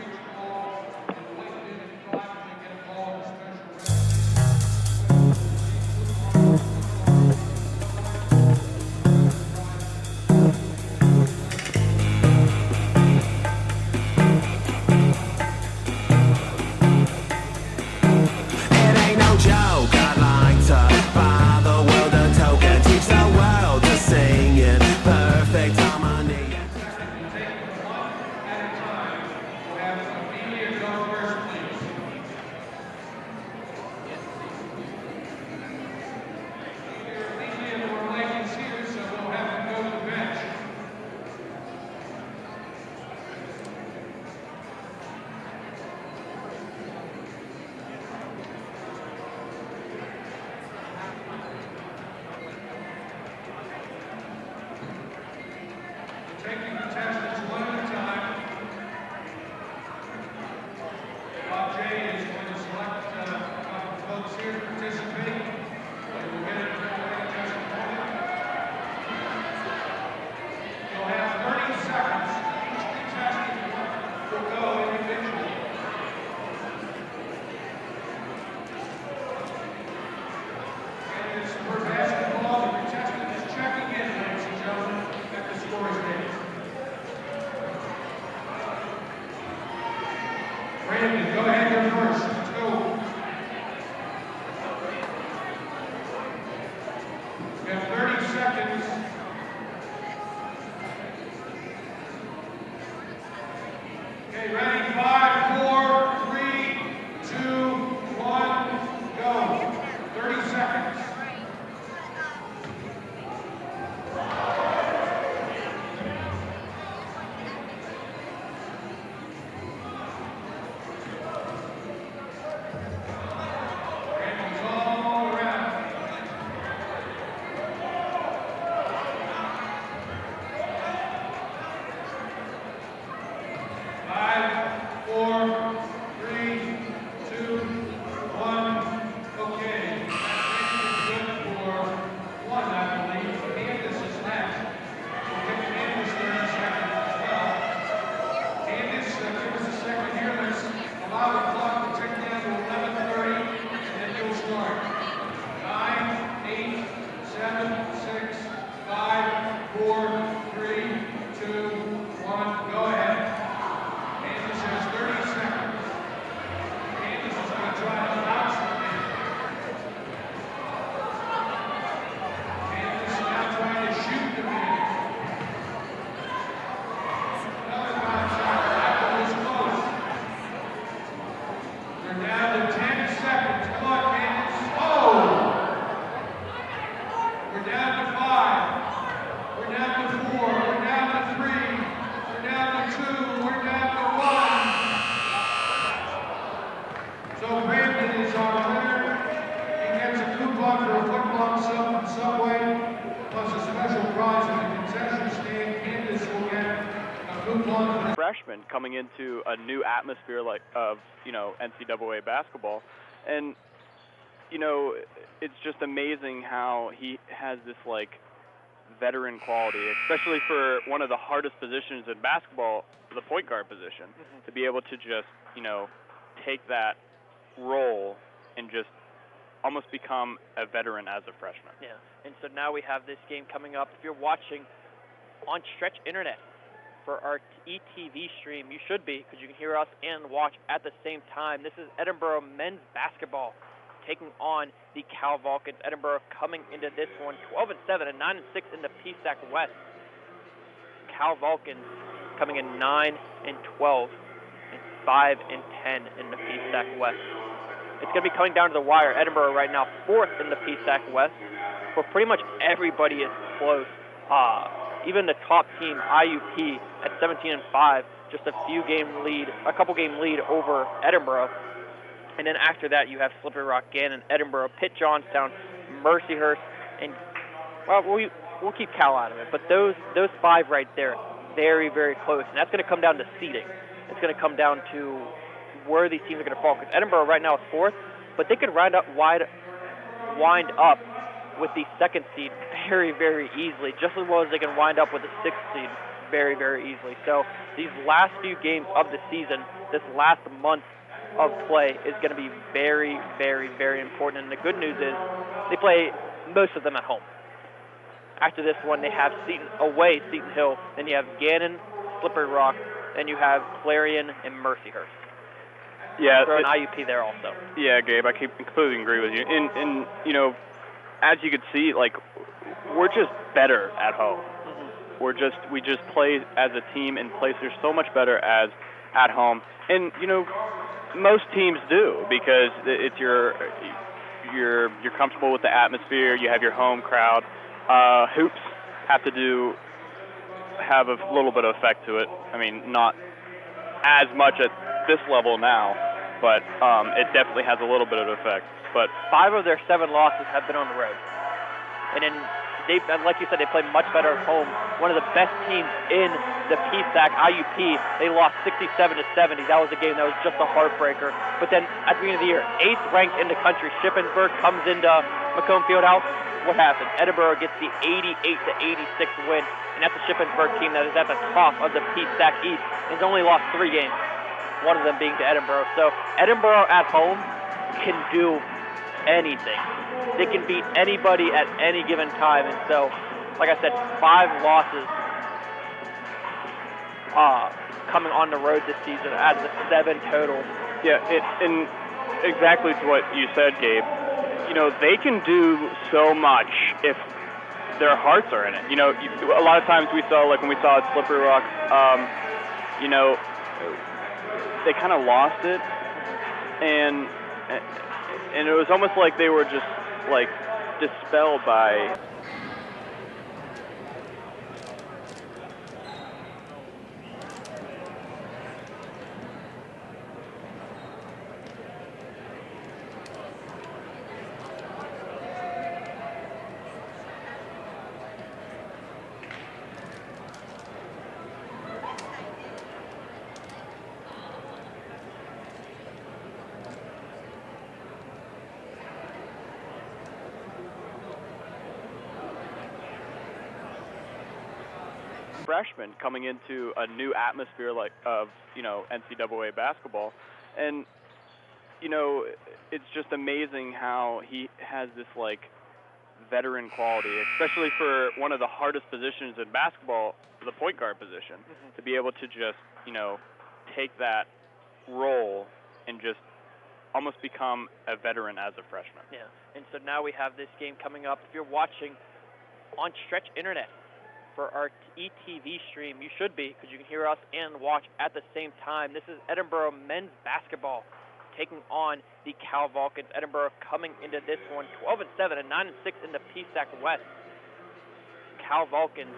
freshman coming into a new atmosphere like of, NCAA basketball. And, it's just amazing how he has this, veteran quality, especially for one of the hardest positions in basketball, the point guard position, to be able to just, take that role and just almost become a veteran as a freshman. Yeah, and so now we have this game coming up. If you're watching on Stretch Internet for our ETV stream, you should be, because you can hear us and watch at the same time. This is Edinboro men's basketball taking on the Cal Vulcans. Edinboro coming into this one 12-7 and 9-6 in the PSAC West. Cal Vulcans coming in 9-12 and 5-10 in the PSAC West. It's going to be coming down to the wire. Edinboro right now 4th in the PSAC West, but pretty much everybody is close. Even the top team, IUP, at 17-5, just a couple game lead over Edinboro. And then after that, you have Slippery Rock, Gannon, Edinboro, Pitt, Johnstown, Mercyhurst, and we'll keep Cal out of it. But those 5 right there, very, very close. And that's going to come down to seeding. It's going to come down to where these teams are going to fall. Because Edinboro right now is 4th, but they could wind up with the 2nd seed very, very easily, just as well as they can wind up with the 6th seed very, very easily. So these last few games of the season, this last month of play is going to be very, very, very important. And the good news is they play most of them at home. After this one, they have Seton Hill, then you have Gannon, Slippery Rock, then you have Clarion and Mercyhurst. Yeah, throw an IUP there also. Yeah, Gabe, I completely agree with you. And as you can see, we're just better at home. Mm-hmm. We just play as a team and play so much better as at home. And most teams do, because it's you're comfortable with the atmosphere. You have your home crowd. Hoops have a little bit of effect to it. I mean, not as much at this level now, but it definitely has a little bit of effect. But 5 of their 7 losses have been on the road, and then like you said, they play much better at home. One of the best teams in the PSAC, IUP, they lost 67-70. That was a game that was just a heartbreaker. But then at the beginning of the year, 8th ranked in the country, Shippensburg comes into Macomb Fieldhouse. What happened? Edinboro gets the 88-86 win, and that's a Shippensburg team that is at the top of the PSAC East. It's only lost 3 games, one of them being to Edinboro. So Edinboro at home can do anything. They can beat anybody at any given time. And so, like I said, 5 losses coming on the road this season out of the 7 total. Yeah, and exactly to what you said, Gabe. They can do so much if their hearts are in it. A lot of times we saw, when we saw at Slippery Rock, they kind of lost it, and it was almost like they were just dispelled by. Freshman coming into a new atmosphere of NCAA basketball, and it's just amazing how he has this veteran quality, especially for one of the hardest positions in basketball, the point guard position, to be able to just take that role and just almost become a veteran as a freshman. Yeah, and so now we have this game coming up. If you're watching on Stretch Internet for our ETV stream, you should be, because you can hear us and watch at the same time. This is Edinboro men's basketball taking on the Cal Vulcans. Edinboro coming into this one 12-7 and 9-6 in the PSAC West. Cal Vulcans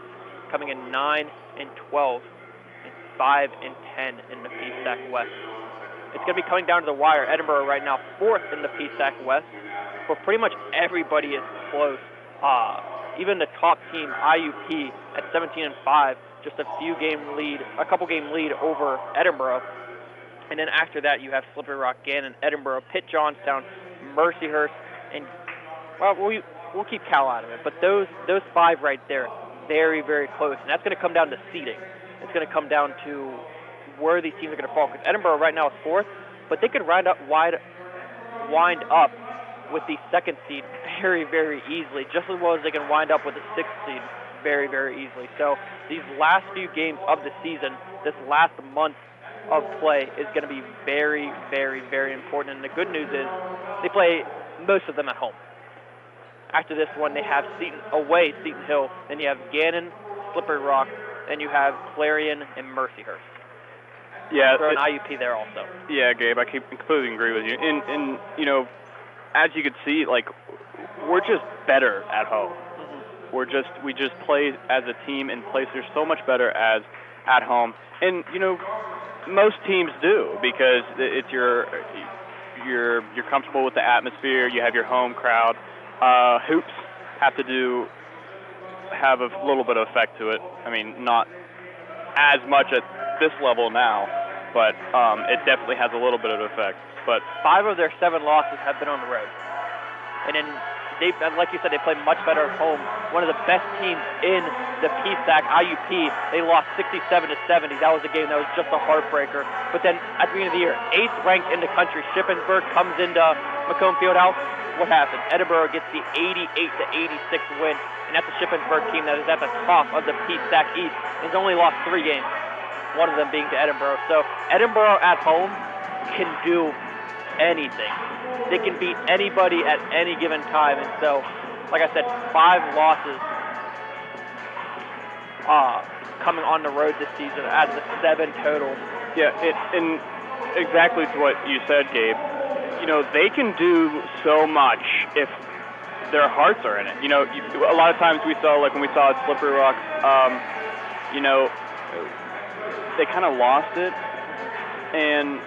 coming in 9-12 and 5-10 in the PSAC West. It's going to be coming down to the wire. Edinboro right now 4th in the PSAC West, but pretty much everybody is close. even the top team, IUP, at 17-5, just a couple game lead over Edinboro. And then after that, you have Slippery Rock, Gannon, Edinboro, Pitt, Johnstown, Mercyhurst, and we'll keep Cal out of it. But those 5 right there, very, very close. And that's going to come down to seeding. It's going to come down to where these teams are going to fall. Because Edinboro right now is 4th, but they could wind up with the 2nd seed very, very easily, just as well as they can wind up with the 6th seed very, very easily. So these last few games of the season, this last month of play is going to be very, very, very important. And the good news is they play most of them at home. After this one, they have Seton Hill, then you have Gannon, Slippery Rock, then you have Clarion and Mercyhurst. Yeah, throw an IUP there also. Yeah, Gabe, I completely agree with you. And you know, as you can see, like, we're just better at home. Mm-hmm. We just play as a team and place are so much better as at home. And you know, most teams do, because it's you're comfortable with the atmosphere. You have your home crowd. Hoops have a little bit of effect to it. I mean, not as much at this level now, but it definitely has a little bit of effect. But 5 of their 7 losses have been on the road, and then like you said, they play much better at home. One of the best teams in the PSAC, IUP, they lost 67-70. That was a game that was just a heartbreaker. But then at the beginning of the year, 8th ranked in the country, Shippensburg comes into Macomb Fieldhouse. What happened? Edinboro gets the 88-86 win, and that's a Shippensburg team that is at the top of the PSAC East. Has only lost 3 games, one of them being to Edinboro. So Edinboro at home can do anything. They can beat anybody at any given time. And so, like I said, 5 losses coming on the road this season out of the 7 total. Yeah, and exactly to what you said, Gabe. You know, they can do so much if their hearts are in it. You know, a lot of times we saw, like when we saw at Slippery Rock, you know, they kind of lost it, and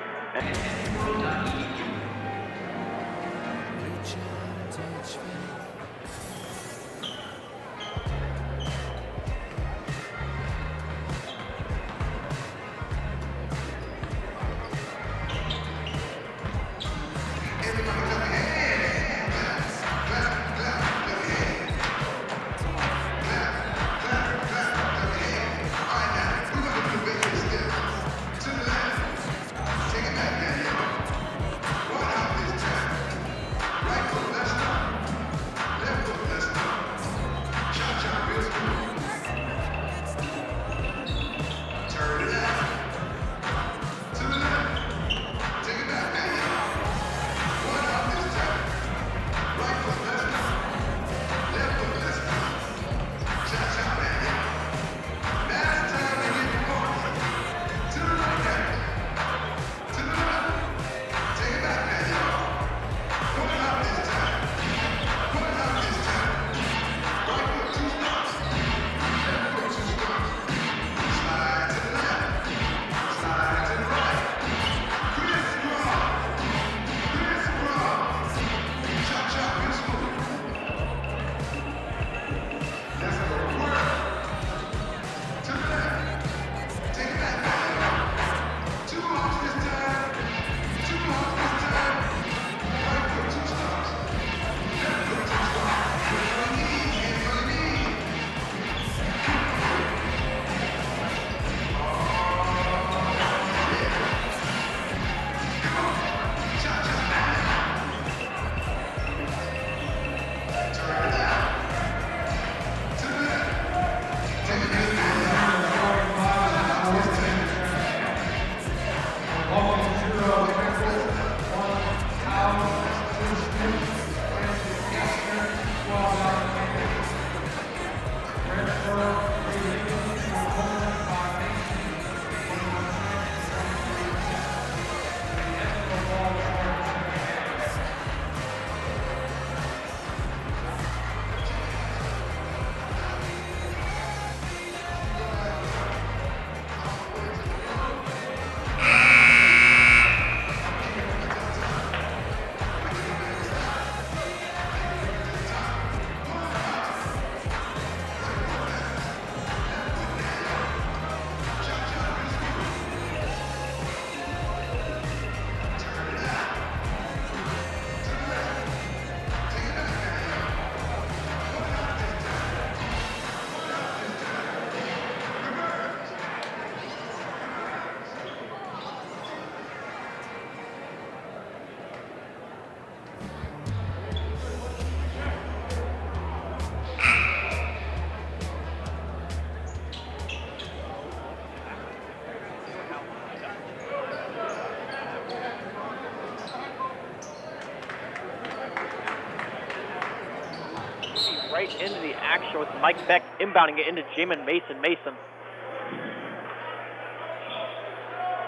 right into the action with Mike Beck inbounding it into Jamin Mason. Mason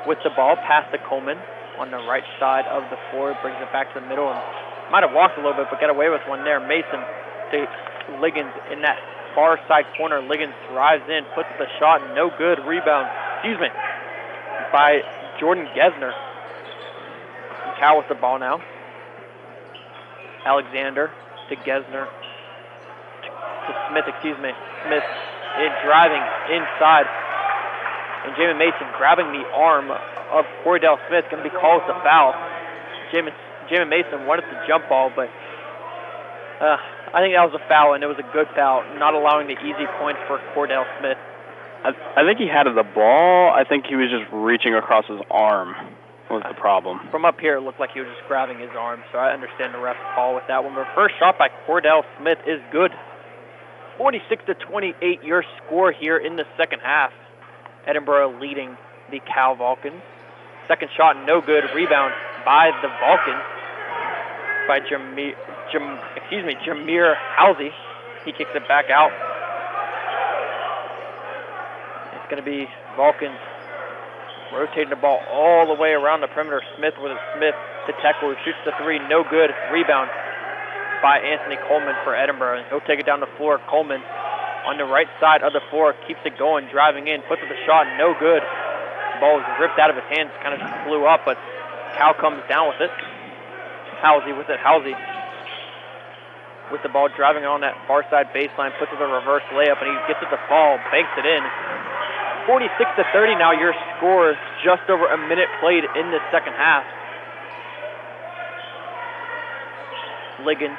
with the ball, past to Coleman on the right side of the floor, brings it back to the middle, and might have walked a little bit, but got away with one there. Mason to Liggins in that far side corner. Liggins drives in, puts the shot, no good. Rebound, by Jordan Gesner. And Cal with the ball now. Alexander to Gesner. To Smith, Smith driving inside. And Jamin Mason grabbing the arm of Cordell Smith, going to be called the foul. Jamin Mason wanted the jump ball, but I think that was a foul, and it was a good foul, not allowing the easy points for Cordell Smith. I think he had the ball. I think he was just reaching across his arm was the problem. From up here, it looked like he was just grabbing his arm, so I understand the ref's call with that one. But first shot by Cordell Smith is good. 46-28 your score here in the second half. Edinboro leading the Cal Vulcans. Second shot, no good. Rebound by the Vulcans by Jameer Halsey. He kicks it back out. It's going to be Vulcans rotating the ball all the way around the perimeter. Smith with it. Smith to Teckle, who shoots the three, no good. Rebound by Anthony Coleman for Edinboro. He'll take it down the floor. Coleman on the right side of the floor, keeps it going, driving in, puts up the shot, no good. The ball was ripped out of his hands, kind of just flew up, but Cal comes down with it. Halsey with it. Halsey with the ball, driving on that far side baseline, puts up a reverse layup, and he gets it to fall, banks it in. 46-30 now your score, just over a minute played in the second half. Liggins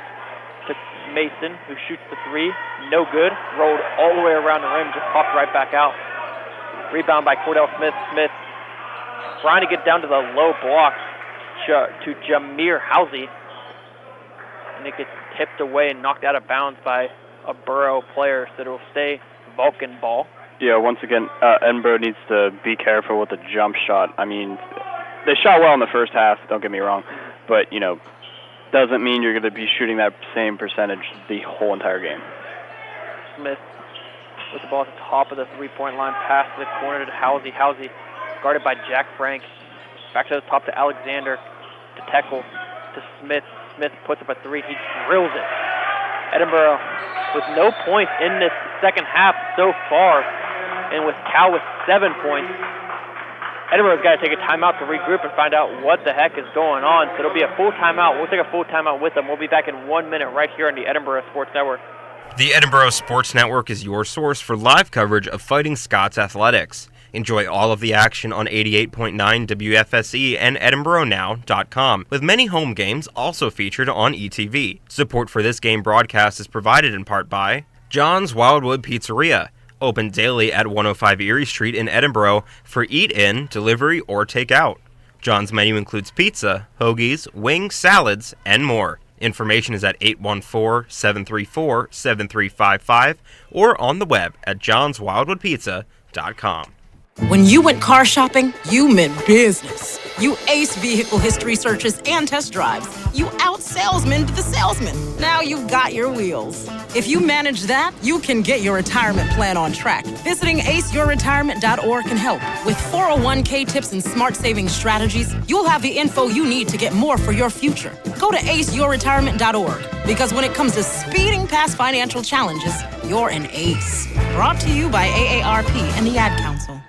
to Mason, who shoots the three, no good. Rolled all the way around the rim, just popped right back out. Rebound by Cordell Smith. Smith trying to get down to the low block to Jameer Halsey. And it gets tipped away and knocked out of bounds by a Borough player, so it'll stay Vulcan ball. Yeah, once again, Edinboro needs to be careful with the jump shot. I mean, they shot well in the first half, don't get me wrong, but, doesn't mean you're going to be shooting that same percentage the whole entire game. Smith with the ball at the top of the three-point line, pass to the corner to Halsey. Halsey guarded by Jack Frank. Back to the top to Alexander, to Teckle, to Smith. Smith puts up a three. He drills it. Edinboro with no points in this second half so far, and with Cal with 7 points. Edinboro's got to take a timeout to regroup and find out what the heck is going on. So it'll be a full timeout. We'll take a full timeout with them. We'll be back in 1 minute right here on the Edinboro Sports Network. The Edinboro Sports Network is your source for live coverage of Fighting Scots athletics. Enjoy all of the action on 88.9 WFSE and EdinboroNow.com, with many home games also featured on ETV. Support for this game broadcast is provided in part by John's Wildwood Pizzeria, open daily at 105 Erie Street in Edinboro for eat-in, delivery, or take-out. John's menu includes pizza, hoagies, wings, salads, and more. Information is at 814-734-7355 or on the web at johnswildwoodpizza.com. When you went car shopping, you meant business. You aced vehicle history searches and test drives. You out-salesmaned the salesman. Now you've got your wheels. If you manage that, you can get your retirement plan on track. Visiting aceyourretirement.org can help. With 401k tips and smart saving strategies, you'll have the info you need to get more for your future. Go to aceyourretirement.org, because when it comes to speeding past financial challenges, you're an ace. Brought to you by AARP and the Ad Council.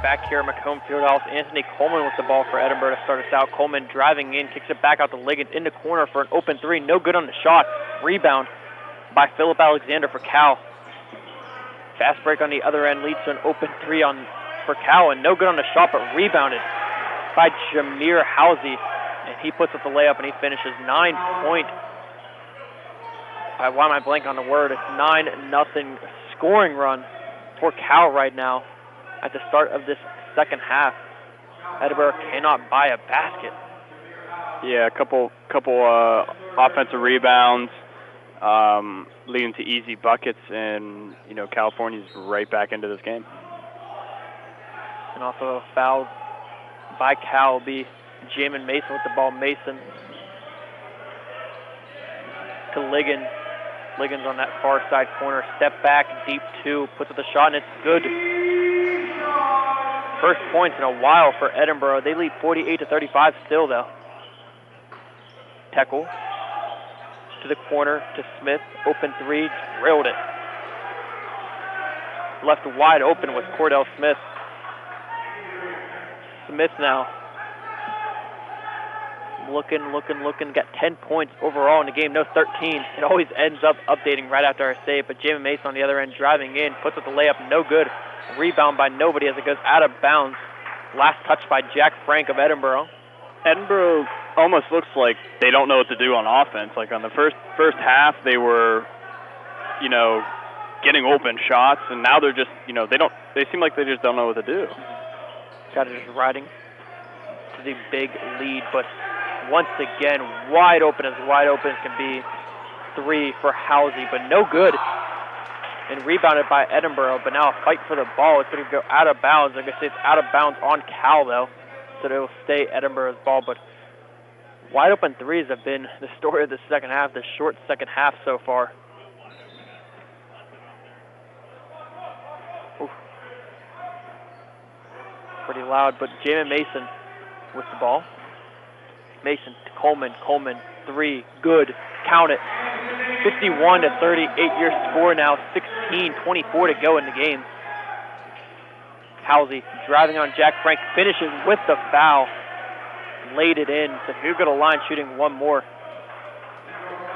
Back here at Macomb Fieldhouse, Anthony Coleman with the ball for Edinboro to start us out. Coleman driving in, kicks it back out to Liggins in the corner for an open three. No good on the shot. Rebound by Philip Alexander for Cal. Fast break on the other end leads to an open three for Cal, and no good on the shot, but rebounded by Jameer Halsey. And he puts up the layup and he finishes 9-point. Why am I blank on the word? It's 9-0 scoring run for Cal right now. At the start of this second half, Edinboro cannot buy a basket. Yeah, a couple offensive rebounds, leading to easy buckets, and California's right back into this game. And also a foul by Cal will be Jamin Mason with the ball. Mason to Liggins. Liggins on that far side corner. Step back, deep two, puts up the shot, and it's good. First points in a while for Edinboro. They lead 48-35 still, though. Tekel to the corner to Smith. Open three, drilled it. Left wide open with Cordell Smith. Smith now looking, got 10 points overall in the game, no 13. It always ends up updating right after our save, but Jamin Mason on the other end driving in, puts up the layup, no good. Rebound by nobody as it goes out of bounds. Last touch by Jack Frank of Edinboro. Edinboro almost looks like they don't know what to do on offense. Like on the first half, they were, getting open shots, and now they're just, they seem like they just don't know what to do. Got it just riding to the big lead, but once again, wide open as can be. Three for Halsey, but no good. And rebounded by Edinboro, but now a fight for the ball. It's going to go out of bounds. I'm going to say it's out of bounds on Cal, though, so it will stay Edinboro's ball. But wide open threes have been the story of the second half, the short second half so far. Oof. Pretty loud, but Jamin Mason with the ball. Mason to Coleman. Coleman, three, good. Count it. 51-38 your score now. 16:24 to go in the game. Halsey driving on Jack Frank, finishes with the foul. Laid it in. So if you're going to line shooting one more.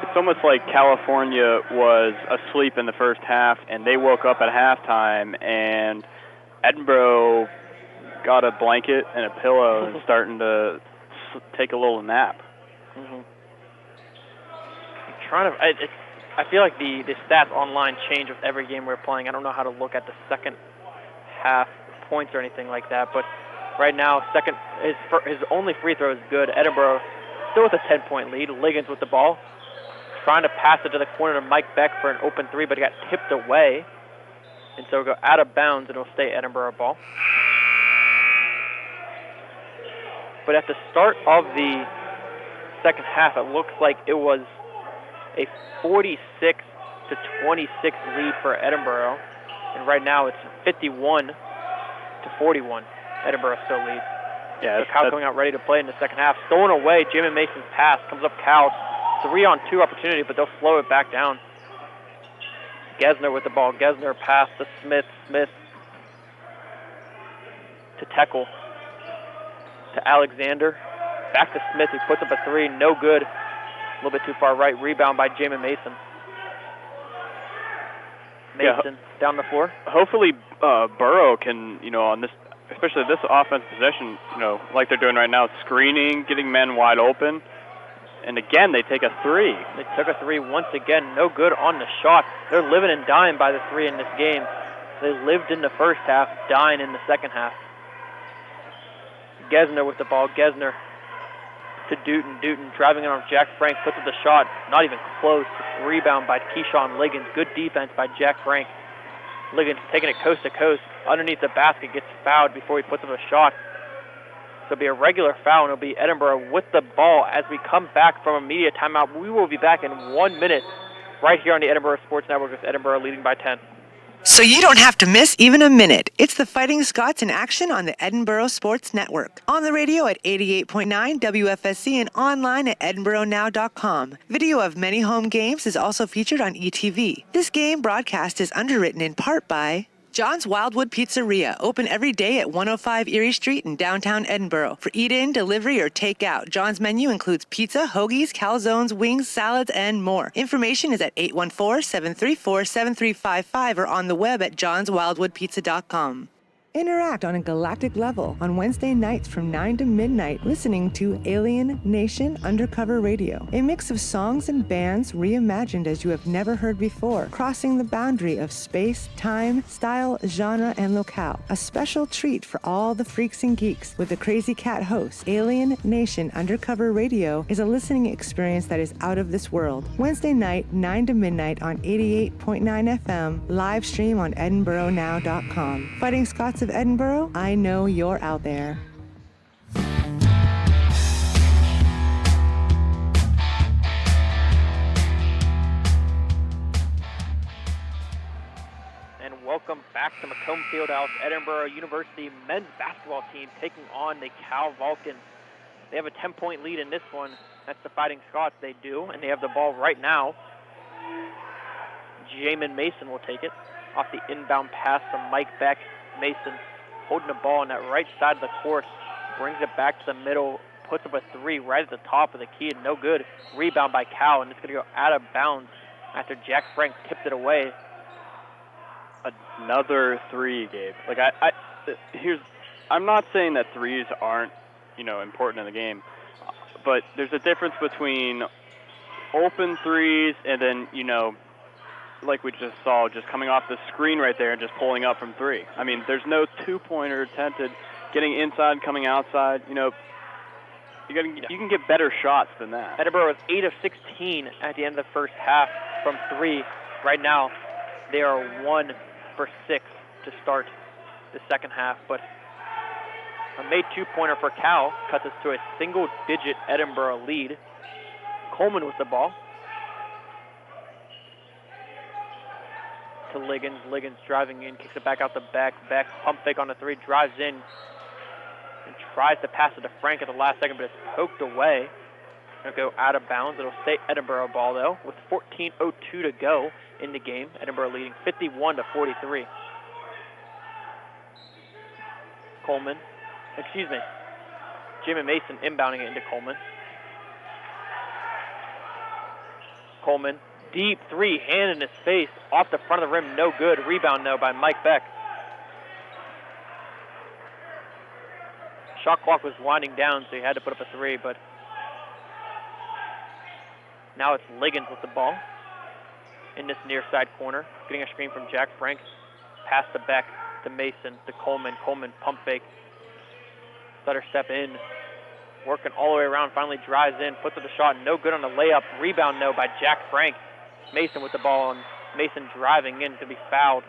It's almost like California was asleep in the first half, and they woke up at halftime, and Edinboro got a blanket and a pillow and starting to take a little nap. Mm-hmm. I feel like the stats online change with every game we're playing. I don't know how to look at the second half points or anything like that, but right now, his only free throw is good. Edinboro still with a 10-point lead. Liggins with the ball, trying to pass it to the corner to Mike Beck for an open three, but he got tipped away, and so it'll go out of bounds, and it'll stay Edinboro ball. But at the start of the second half, it looks like it was a 46-26 lead for Edinboro, and right now it's 51-41. Edinboro still leads. Yeah, so Cal coming out ready to play in the second half. Stolen away, Jamin Mason's pass comes up Cal. 3-on-2 opportunity, but they'll slow it back down. Gesner with the ball. Gesner pass to Smith. Smith to Tekel. To Alexander. Back to Smith, who puts up a three. No good. A little bit too far right. Rebound by Jamin Mason. Mason down the floor. Hopefully Burrow can, on this, especially this offense possession, like they're doing right now, screening, getting men wide open. And again, they take a three. They took a three once again. No good on the shot. They're living and dying by the three in this game. They lived in the first half, dying in the second half. Gesner with the ball. Gesner to Dutton. Dutton driving in on Jack Frank, puts up the shot. Not even close. Rebound by Keyshawn Liggins. Good defense by Jack Frank. Liggins taking it coast to coast. Underneath the basket, gets fouled before he puts up a shot. So it'll be a regular foul, and it'll be Edinboro with the ball as we come back from a media timeout. We will be back in 1 minute right here on the Edinboro Sports Network with Edinboro leading by 10. So you don't have to miss even a minute. It's the Fighting Scots in action on the Edinboro Sports Network. On the radio at 88.9 WFSC and online at edinboronow.com. Video of many home games is also featured on ETV. This game broadcast is underwritten in part by John's Wildwood Pizzeria, open every day at 105 Erie Street in downtown Edinboro. For eat-in, delivery, or take-out, John's menu includes pizza, hoagies, calzones, wings, salads, and more. Information is at 814-734-7355 or on the web at johnswildwoodpizza.com. Interact on a galactic level on Wednesday nights from 9 to midnight, listening to Alien Nation Undercover Radio, a mix of songs and bands reimagined as you have never heard before, crossing the boundary of space, time, style, genre, and locale. A special treat for all the freaks and geeks with the Crazy Cat host. Alien Nation Undercover Radio is a listening experience that is out of this world. Wednesday night, 9 to midnight on 88.9 FM, live stream on edinboronow.com. Fighting Scots of Edinboro, I know you're out there. And welcome back to Macomb Fieldhouse. Edinboro University men's basketball team taking on the Cal Vulcans. They have a 10-point lead in this one. That's the Fighting Scots. They do, and they have the ball right now. Jamin Mason will take it off the inbound pass from Mike Beck. Mason holding the ball on that right side of the court, brings it back to the middle, puts up a three right at the top of the key, and no good. Rebound by Cal, and it's going to go out of bounds after Jack Frank tipped it away. Another three, Gabe. Like I'm not saying that threes aren't, important in the game, but there's a difference between open threes and then, like we just saw, just coming off the screen right there and just pulling up from three. I mean, there's no two-pointer attempted, getting inside, coming outside. You can get better shots than that. Edinboro is 8 of 16 at the end of the first half from three. Right now, they are 1 for 6 to start the second half, but a made two-pointer for Cal cuts us to a single-digit Edinboro lead. Coleman with the ball. To Liggins. Liggins driving in, kicks it back out the back. Beck, pump fake on the three, drives in, and tries to pass it to Frank at the last second, but it's poked away. It'll go out of bounds. It'll stay Edinboro ball, though, with 14:02 to go in the game. Edinboro leading 51-43. Coleman. Jimmy Mason inbounding it into Coleman. Coleman, deep three, hand in his face, off the front of the rim, no good. Rebound, though, by Mike Beck. Shot clock was winding down, so he had to put up a three, but now it's Liggins with the ball in this near side corner, getting a screen from Jack Frank. Pass to Beck, to Mason, to Coleman. Coleman pump fake. Let her step in. Working all the way around, finally drives in, puts up the shot, no good on the layup. Rebound, no, by Jack Frank. Mason with the ball, and Mason driving in to be fouled.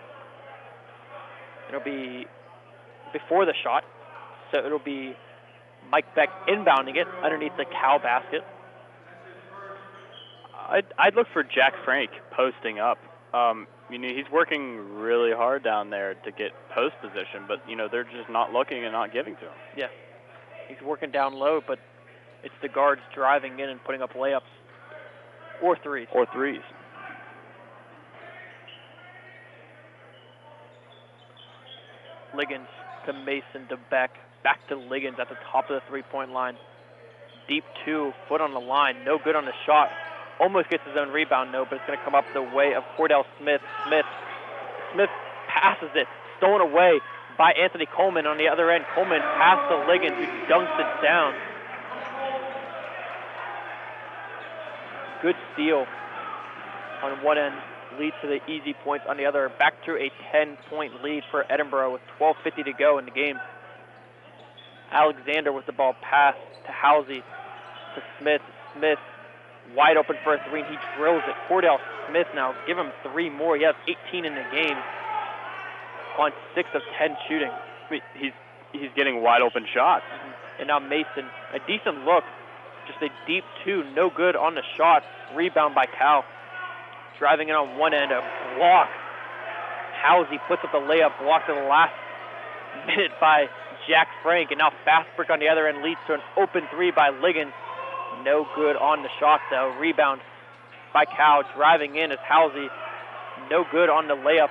It'll be before the shot, so it'll be Mike Beck inbounding it underneath the Cal basket. I'd look for Jack Frank posting up. He's working really hard down there to get post position, but, they're just not looking and not giving to him. Yeah. He's working down low, but it's the guards driving in and putting up layups or threes. Liggins to Mason to Beck. Back to Liggins at the top of the three-point line. Deep two, foot on the line. No good on the shot. Almost gets his own rebound, no, but it's going to come up the way of Cordell Smith. Smith passes it. Stolen away by Anthony Coleman on the other end. Coleman pass to Liggins, who dunks it down. Good steal on one end, leads to the easy points on the other. Back to a 10-point lead for Edinboro with 12:50 to go in the game. Alexander with the ball, pass to Halsey, to Smith. Smith wide open for a three, and he drills it. Cordell Smith now, give him 3 more. He has 18 in the game on 6 of 10 shooting. He's getting wide open shots. And now Mason, a decent look, just a deep two, no good on the shot. Rebound by Cal. Driving in on one end, a block. Halsey puts up the layup, blocked at the last minute by Jack Frank, and now fast break on the other end leads to an open three by Liggins. No good on the shot, though. Rebound by Cal, driving in as Halsey. No good on the layup.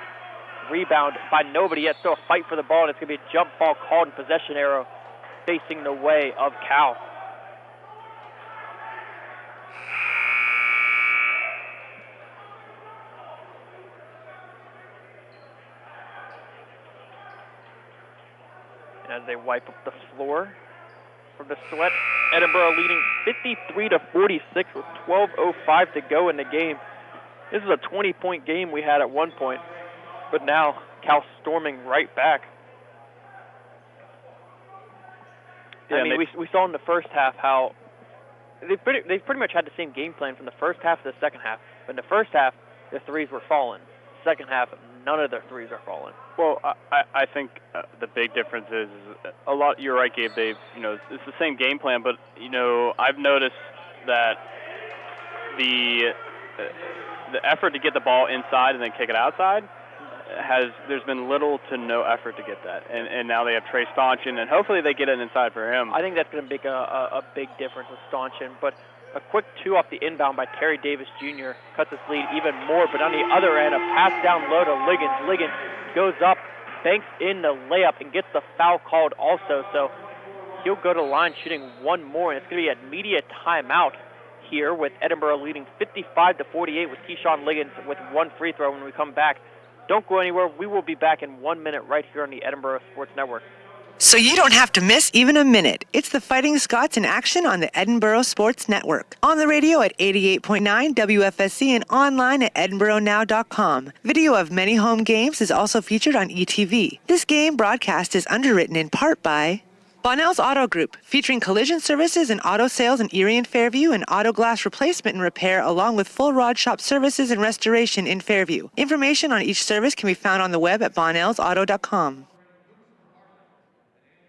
Rebound by nobody yet. Still a fight for the ball, and it's going to be a jump ball called and possession arrow facing the way of Cal. And as they wipe up the floor from the sweat, Edinboro leading 53-46 with 12:05 to go in the game. This is a 20-point game we had at one point, but now Cal storming right back. Yeah, we saw in the first half how they pretty much had the same game plan from the first half to the second half. But in the first half, the threes were falling. second half, none of their threes are falling. Well, I think the big difference is a lot. You're right, Gabe. It's the same game plan, but I've noticed that the effort to get the ball inside and then kick it outside there's been little to no effort to get that, and now they have Trey Staunchin, and hopefully they get it inside for him. I think that's going to make a big difference with Staunchin, but a quick two off the inbound by Terry Davis Jr. cuts his lead even more, but on the other end, a pass down low to Liggins. Liggins goes up, banks in the layup, and gets the foul called also, so he'll go to the line shooting one more, and it's going to be an immediate timeout here with Edinboro leading 55-48 with Keyshawn Liggins with one free throw when we come back. Don't go anywhere. We will be back in 1 minute right here on the Edinboro Sports Network. So you don't have to miss even a minute. It's the Fighting Scots in action on the Edinboro Sports Network. On the radio at 88.9 WFSC and online at edinboronow.com. Video of many home games is also featured on ETV. This game broadcast is underwritten in part by Bonnell's Auto Group, featuring collision services and auto sales in Erie and Fairview, and auto glass replacement and repair, along with full rod shop services and restoration in Fairview. Information on each service can be found on the web at bonnellsauto.com.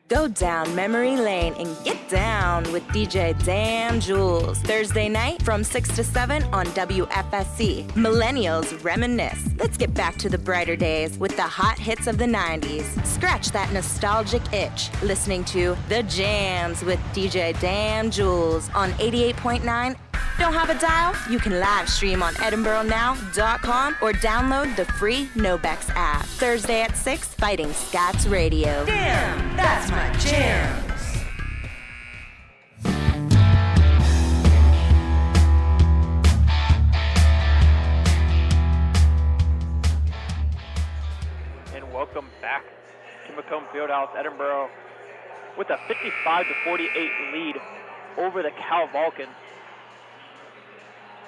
Go down memory lane and get down with DJ Damn Jules. Thursday night from 6 to 7 on WFSC. Millennials reminisce. Let's get back to the brighter days with the hot hits of the 90s. Scratch that nostalgic itch. Listening to The Jams with DJ Damn Jules on 88.9. Don't have a dial? You can live stream on edinboronow.com or download the free Nobex app. Thursday at 6, Fighting Scots Radio. Damn, that's my jams. And welcome back to Macomb Fieldhouse. Edinboro with a 55-48 lead over the Cal Vulcans,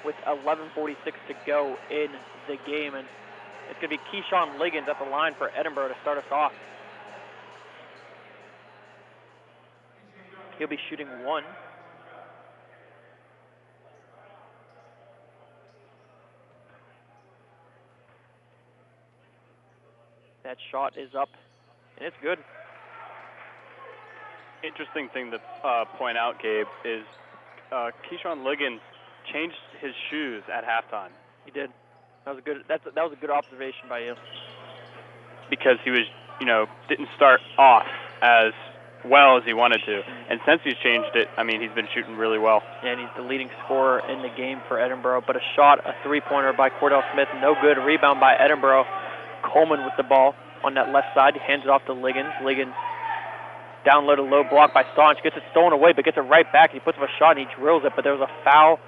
with 11:46 to go in the game, and it's going to be Keyshawn Liggins at the line for Edinboro to start us off. He'll be shooting one. That shot is up, and it's good. Interesting thing to point out, Gabe, is Keyshawn Liggins changed his shoes at halftime. He did. That was a good. That was a good observation by you. Because he was, didn't start off as well as he wanted to, and since he's changed it, he's been shooting really well. Yeah, and he's the leading scorer in the game for Edinboro. But a three-pointer by Cordell Smith, no good. Rebound by Edinboro. Coleman with the ball on that left side. He hands it off to Liggins. Liggins down low to low block by Staunch. Gets it stolen away, but gets it right back. He puts up a shot and he drills it, but there was a foul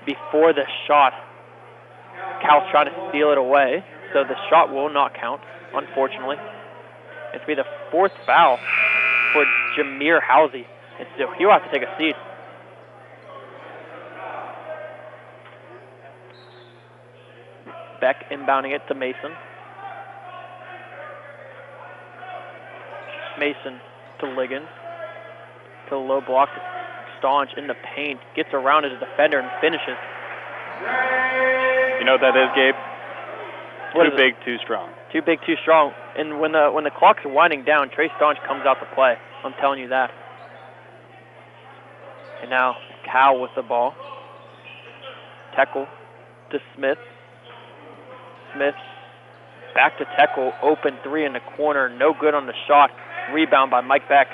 before the shot. Cal's trying to steal it away, so the shot will not count, unfortunately. It's going to be the fourth foul for Jameer Housey. He'll have to take a seat. Beck inbounding it to Mason. Mason to Liggins. To the low block to Staunch in the paint. Gets around as a defender and finishes. You know what that is, Gabe? What too big, too strong. Too big, too strong. And when the clock's winding down, Trey Staunch comes out to play. I'm telling you that. And now Cal with the ball. Tekel to Smith. Smith back to Tekel. Open three in the corner. No good on the shot. Rebound by Mike Beck.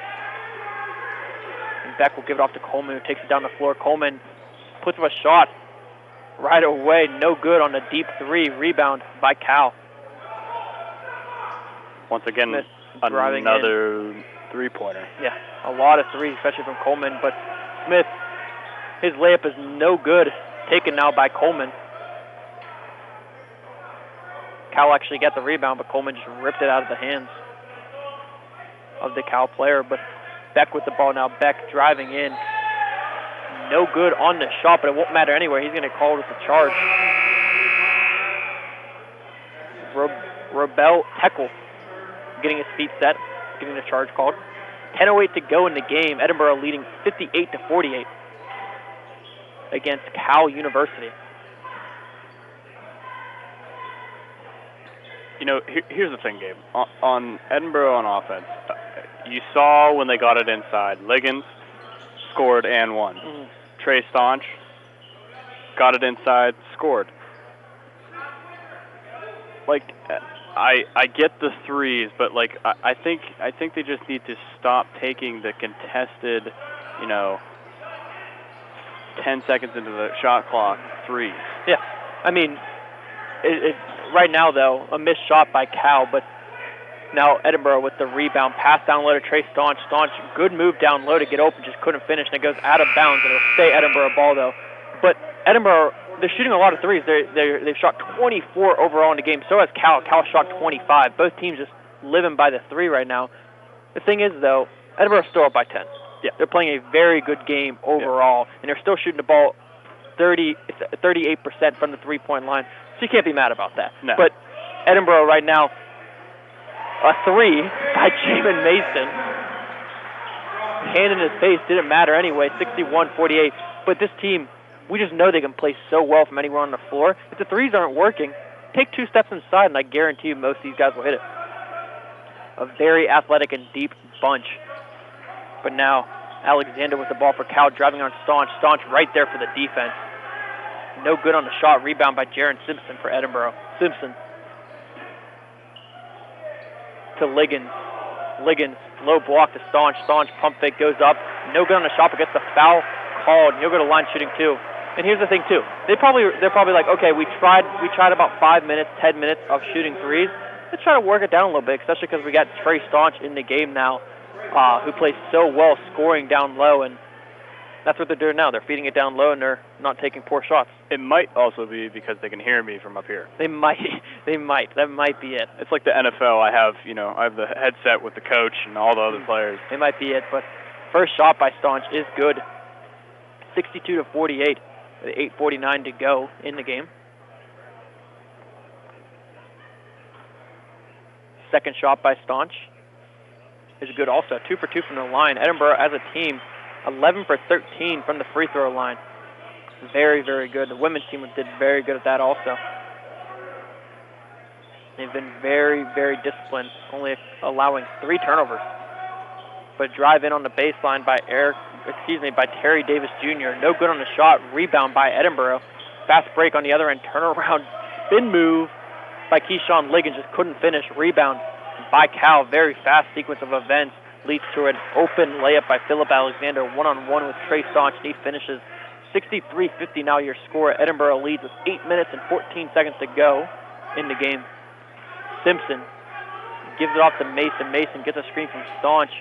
And Beck will give it off to Coleman, who takes it down the floor. Coleman puts up a shot right away. No good on the deep three. Rebound by Cal. Once again, Smith another three-pointer. Yeah, a lot of threes, especially from Coleman. But Smith, his layup is no good. Taken now by Coleman. Cal actually got the rebound, but Coleman just ripped it out of the hands of the Cal player. But Beck with the ball now. Beck driving in. No good on the shot, but it won't matter anyway. He's going to call it with the charge. Rebel Tekel getting his feet set, getting the charge called. 10:08 to go in the game. Edinboro leading 58-48 against Cal University. Here's the thing, Gabe. On Edinboro on offense, you saw when they got it inside, Liggins scored and won. Mm-hmm. Trey Staunch got it inside, scored. Like, I get the threes, but like I think they just need to stop taking the contested, 10 seconds into the shot clock threes. Yeah, I mean, right now though, a missed shot by Cal, but now Edinboro with the rebound, pass down low to Trey Staunch. Staunch, good move down low to get open, just couldn't finish, and it goes out of bounds. It'll stay Edinboro ball though, but Edinboro, they're shooting a lot of threes. They've shot 24 overall in the game. So has Cal. Cal shot 25. Both teams just living by the three right now. The thing is, though, Edinboro's still up by 10. Yeah. They're playing a very good game overall, and they're still shooting the ball 38% from the three-point line. So you can't be mad about that. No. But Edinboro right now, a three by Jamin Mason. Hand in his face, didn't matter anyway, 61-48. But this team, we just know they can play so well from anywhere on the floor. If the threes aren't working, take 2 steps inside, and I guarantee you most of these guys will hit it. A very athletic and deep bunch. But now, Alexander with the ball for Cal, driving on Staunch. Staunch right there for the defense. No good on the shot. Rebound by Jaron Simpson for Edinboro. Simpson to Liggins. Liggins, low block to Staunch. Staunch, pump fake, goes up. No good on the shot, but gets the foul called. And you'll go to line shooting too. And here's the thing too. They're probably like, okay, we tried about 5 minutes, 10 minutes of shooting threes. Let's try to work it down a little bit, especially because we got Trey Staunch in the game now, who plays so well scoring down low, and that's what they're doing now. They're feeding it down low, and they're not taking poor shots. It might also be because they can hear me from up here. They might. That might be it. It's like the NFL. I have the headset with the coach and all the other players. It might be it, but first shot by Staunch is good. 62-48 with 8:49 to go in the game. Second shot by Staunch is good also. 2 for 2 from the line. Edinboro as a team, 11 for 13 from the free throw line. Very, very good. The women's team did very good at that also. They've been very, very disciplined, only allowing 3 turnovers. But drive in on the baseline by by Terry Davis Jr. No good on the shot. Rebound by Edinboro. Fast break on the other end. Turnaround spin move by Keyshawn Liggins. Just couldn't finish. Rebound by Cal. Very fast sequence of events leads to an open layup by Philip Alexander. One-on-one with Trey Staunch, and he finishes. 63-50 now your score. Edinboro leads with 8 minutes and 14 seconds to go in the game. Simpson gives it off to Mason. Mason gets a screen from Staunch.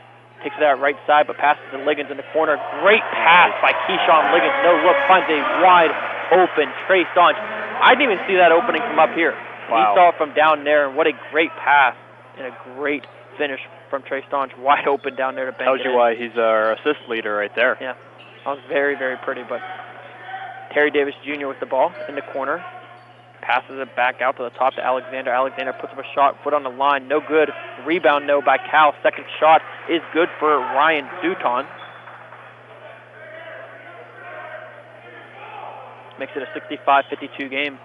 Takes it out right side, but passes to Liggins in the corner. Great pass by Keyshawn Liggins. No look, finds a wide open Trey Staunch. I didn't even see that opening from up here. Wow. He saw it from down there, and what a great pass and a great finish from Trey Staunch. Wide open down there to bank Tells it you in. why he's our assist leader right there. Yeah, that was very, very pretty. But Terry Davis Jr. with the ball in the corner. Passes it back out to the top to Alexander. Alexander puts up a shot, foot on the line. No good. Rebound, no, by Cal. Second shot is good for Ryan Duton. Makes it a 65-52 game.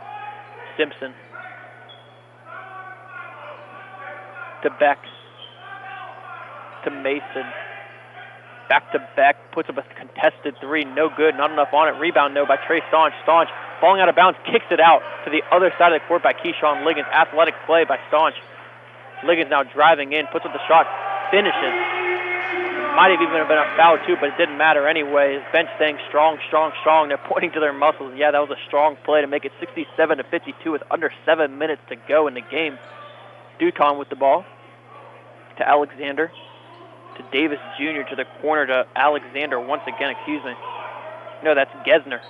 Simpson to Beck. To Mason. Back to Beck. Puts up a contested 3. No good. Not enough on it. Rebound, no, by Trey Staunch. Staunch falling out of bounds, kicks it out to the other side of the court by Keyshawn Liggins. Athletic play by Staunch. Liggins now driving in, puts up the shot, finishes. Might have even been a foul too, but it didn't matter anyway. His bench saying strong, strong, strong. They're pointing to their muscles. Yeah, that was a strong play to make it 67-52 with under 7 minutes to go in the game. Duton with the ball to Alexander, to Davis Jr., to the corner to Alexander once again, excuse me. No, that's Gesner.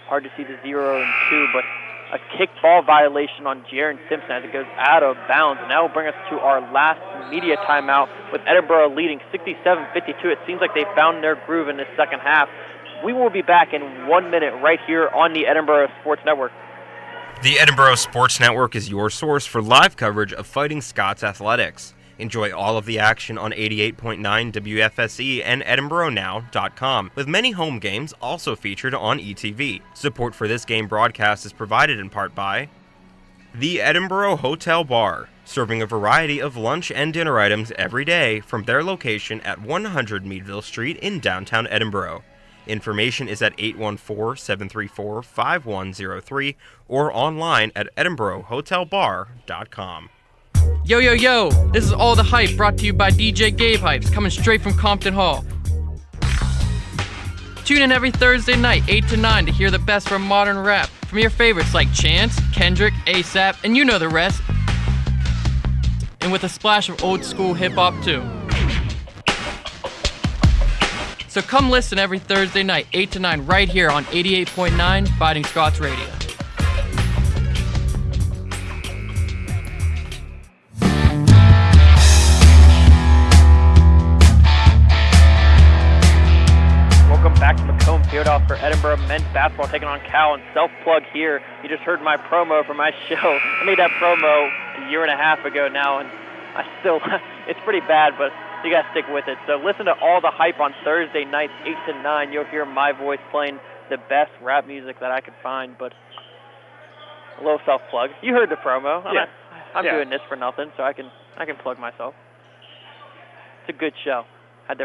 Hard to see the 0 and 2, but a kick ball violation on Jaron Simpson as it goes out of bounds. And that will bring us to our last media timeout with Edinboro leading 67-52. It seems like they found their groove in this second half. We will be back in 1 minute right here on the Edinboro Sports Network. The Edinboro Sports Network is your source for live coverage of Fighting Scots athletics. Enjoy all of the action on 88.9 WFSE and EdinboroNow.com, with many home games also featured on ETV. Support for this game broadcast is provided in part by the Edinboro Hotel Bar, serving a variety of lunch and dinner items every day from their location at 100 Meadville Street in downtown Edinboro. Information is at 814-734-5103 or online at edinborohotelbar.com. Yo, yo, yo! This is All the Hype brought to you by DJ Gabe Hypes, coming straight from Compton Hall. Tune in every Thursday night, 8 to 9, to hear the best from modern rap, from your favorites like Chance, Kendrick, ASAP, and you know the rest. And with a splash of old school hip-hop too. So come listen every Thursday night, 8 to 9, right here on 88.9 Fighting Scots Radio. Welcome back to Macomb Fieldhouse for Edinboro men's basketball taking on Cal, and self-plug here. You just heard my promo for my show. I made that promo a year and a half ago now, and I still, it's pretty bad, but you got to stick with it. So listen to All the Hype on Thursday nights, 8 to 9. You'll hear my voice playing the best rap music that I could find, but a little self-plug. You heard the promo. I'm doing this for nothing, so I can plug myself. It's a good show. Had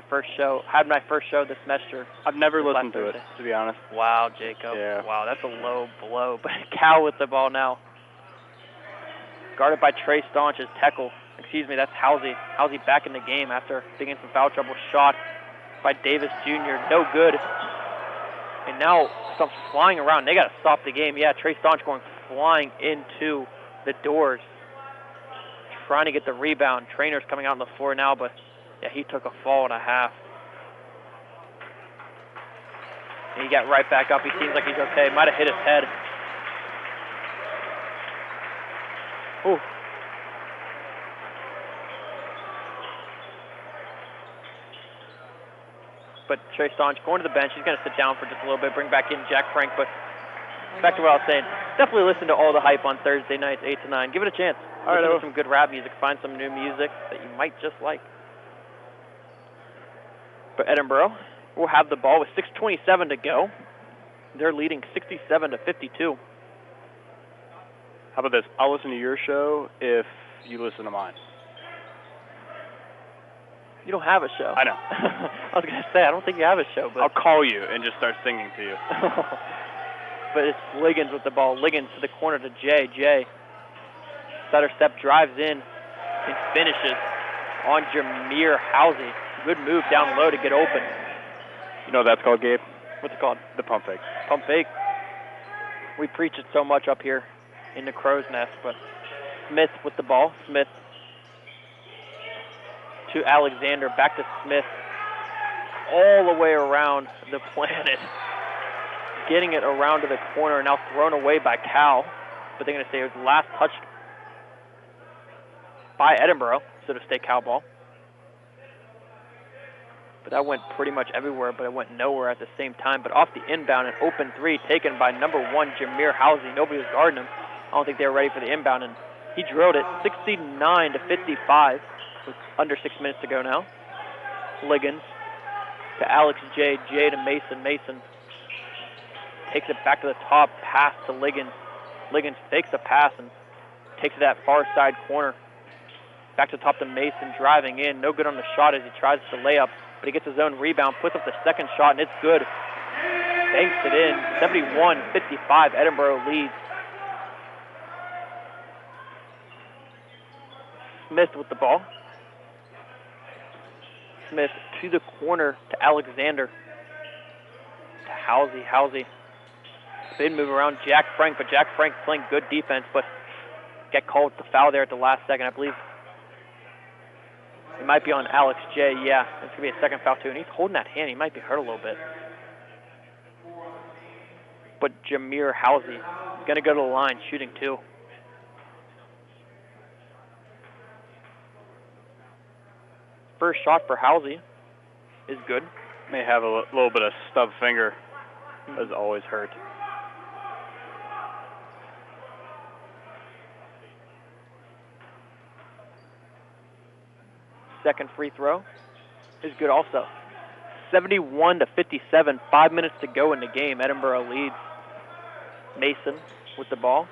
my first show this semester. I've never listened to it, to be honest. Wow, Jacob. Yeah. Wow, that's a low blow. But Cal with the ball now. Guarded by Trey Staunch as Teckle. Excuse me, that's Halsey. Halsey back in the game after being in some foul trouble. Shot by Davis Jr. No good. And now stuff's flying around. They got to stop the game. Yeah, Trey Staunch going flying into the doors. Trying to get the rebound. Trainer's coming out on the floor now, but yeah, he took a fall and a half. And he got right back up. He seems like he's okay. Might have hit his head. Ooh. But Trey Staunch going to the bench. He's going to sit down for just a little bit, bring back in Jack Frank. But back to what I was saying, definitely listen to All the Hype on Thursday nights, 8 to 9. Give it a chance. Listen to some good rap music. Find some new music that you might just like. But Edinboro will have the ball with 6:27 to go. They're leading 67-52. How about this? I'll listen to your show if you listen to mine. You don't have a show. I know. I was going to say, I don't think you have a show. But I'll call you and just start singing to you. But it's Liggins with the ball. Liggins to the corner to Jay. Jay. Stutter step drives in and finishes on Jameer Halsey. Good move down low to get open. You know what that's called, Gabe? What's it called? The pump fake. Pump fake. We preach it so much up here in the Crow's Nest, but Smith with the ball. Smith to Alexander, back to Smith, all the way around the planet, getting it around to the corner, now thrown away by Cal, but they're going to say it was last touched by Edinboro, so to stay Cal ball. But that went pretty much everywhere, but it went nowhere at the same time. But off the inbound, an open three taken by number 1, Jameer Halsey. Nobody was guarding him. I don't think they were ready for the inbound, and he drilled it 69-55 with under 6 minutes to go now. Liggins to Alex J. J to Mason. Mason takes it back to the top, pass to Liggins. Liggins fakes a pass and takes it that far side corner. Back to the top to Mason, driving in. No good on the shot as he tries to lay up, but he gets his own rebound, puts up the second shot, and it's good. Banks it in. 71-55. Edinboro leads. Smith with the ball. Smith to the corner to Alexander. To Halsey. Halsey. Spin move around Jack Frank, but Jack Frank playing good defense, but get called with the foul there at the last second, I believe. It might be on Alex J. Yeah, it's going to be a second foul, too. And he's holding that hand. He might be hurt a little bit. But Jameer Halsey is going to go to the line, shooting 2. First shot for Halsey is good. May have a little bit of stub finger. Does always hurt. Second free throw is good also. 71-57, 5 minutes to go in the game. Edinboro leads. Mason with the ball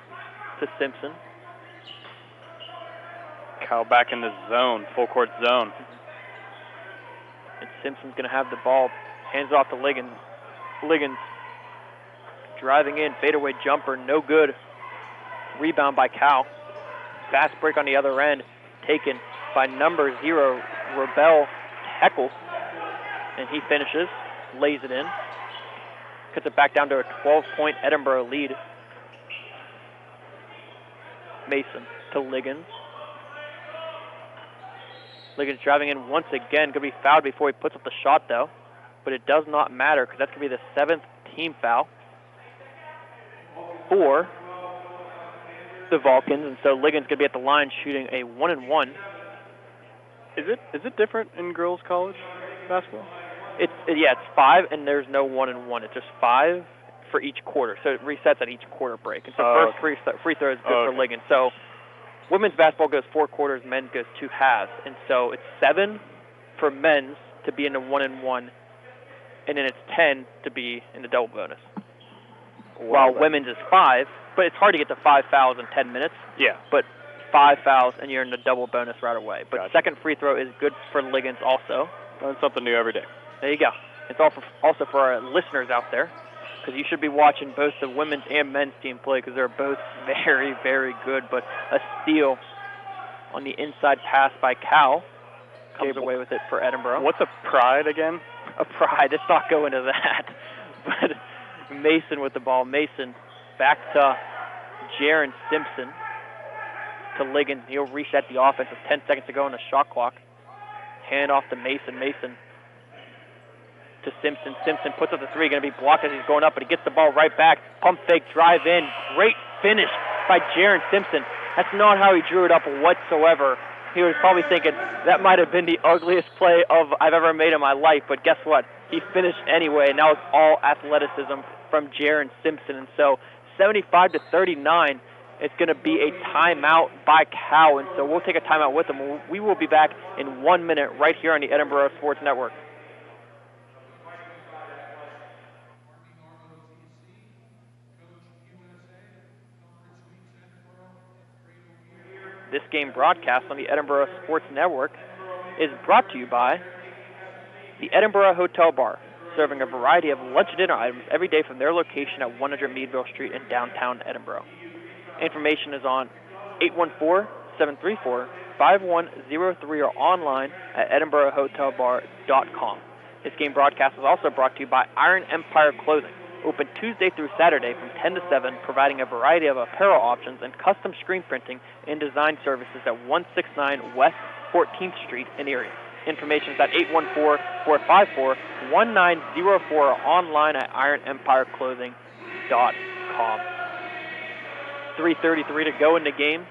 to Simpson. Cal back in the zone, full court zone. And Simpson's going to have the ball. Hands off to Liggins. Liggins driving in, fadeaway jumper, no good. Rebound by Cal. Fast break on the other end, taken by number 0, Rebel Heckle. And he finishes, lays it in. Cuts it back down to a 12-point Edinboro lead. Mason to Liggins. Liggins driving in once again. Going to be fouled before he puts up the shot, though. But it does not matter because that's going to be the 7th team foul for the Vulcans. And so Liggins going to be at the line shooting a 1-and-1. Is it different in girls' college basketball? It's 5, and there's no 1-and-1. It's just 5 for each quarter. So it resets at each quarter break. And so first free throw is good for Liggins. So women's basketball goes 4 quarters, men's goes 2 halves. And so it's 7 for men's to be in the 1-and-1, and then it's 10 to be in the double bonus. While women's is 5, but it's hard to get to 5 fouls in 10 minutes. Yeah. But 5 fouls, and you're in the double bonus right away. But Gotcha. Second free throw is good for Liggins also. Learn something new every day. There you go. It's also for our listeners out there, because you should be watching both the women's and men's team play because they're both very, very good. But a steal on the inside pass by Cal comes away with it for Edinboro. What's a pride again? A pride. Let's not go into that. But Mason with the ball. Mason back to Jaron Simpson to Liggins. He'll reset the offense with 10 seconds to go on the shot clock. Hand off to Mason. Mason to Simpson. Simpson puts up the 3. Going to be blocked as he's going up, but he gets the ball right back. Pump fake, drive in. Great finish by Jaron Simpson. That's not how he drew it up whatsoever. He was probably thinking, that might have been the ugliest play I've ever made in my life, but guess what? He finished anyway, and now it's all athleticism from Jaron Simpson. And so 75-39, it's going to be a timeout by Cal, and so we'll take a timeout with them. We will be back in 1 minute right here on the Edinboro Sports Network. This game broadcast on the Edinboro Sports Network is brought to you by the Edinboro Hotel Bar, serving a variety of lunch and dinner items every day from their location at 100 Meadville Street in downtown Edinboro. Information is on 814-734-5103 or online at edinborohotelbar.com. This game broadcast is also brought to you by Iron Empire Clothing, open Tuesday through Saturday from 10 to 7, providing a variety of apparel options and custom screen printing and design services at 169 West 14th Street in Erie. Information is at 814-454-1904 or online at ironempireclothing.com. 3:33 to go in the game.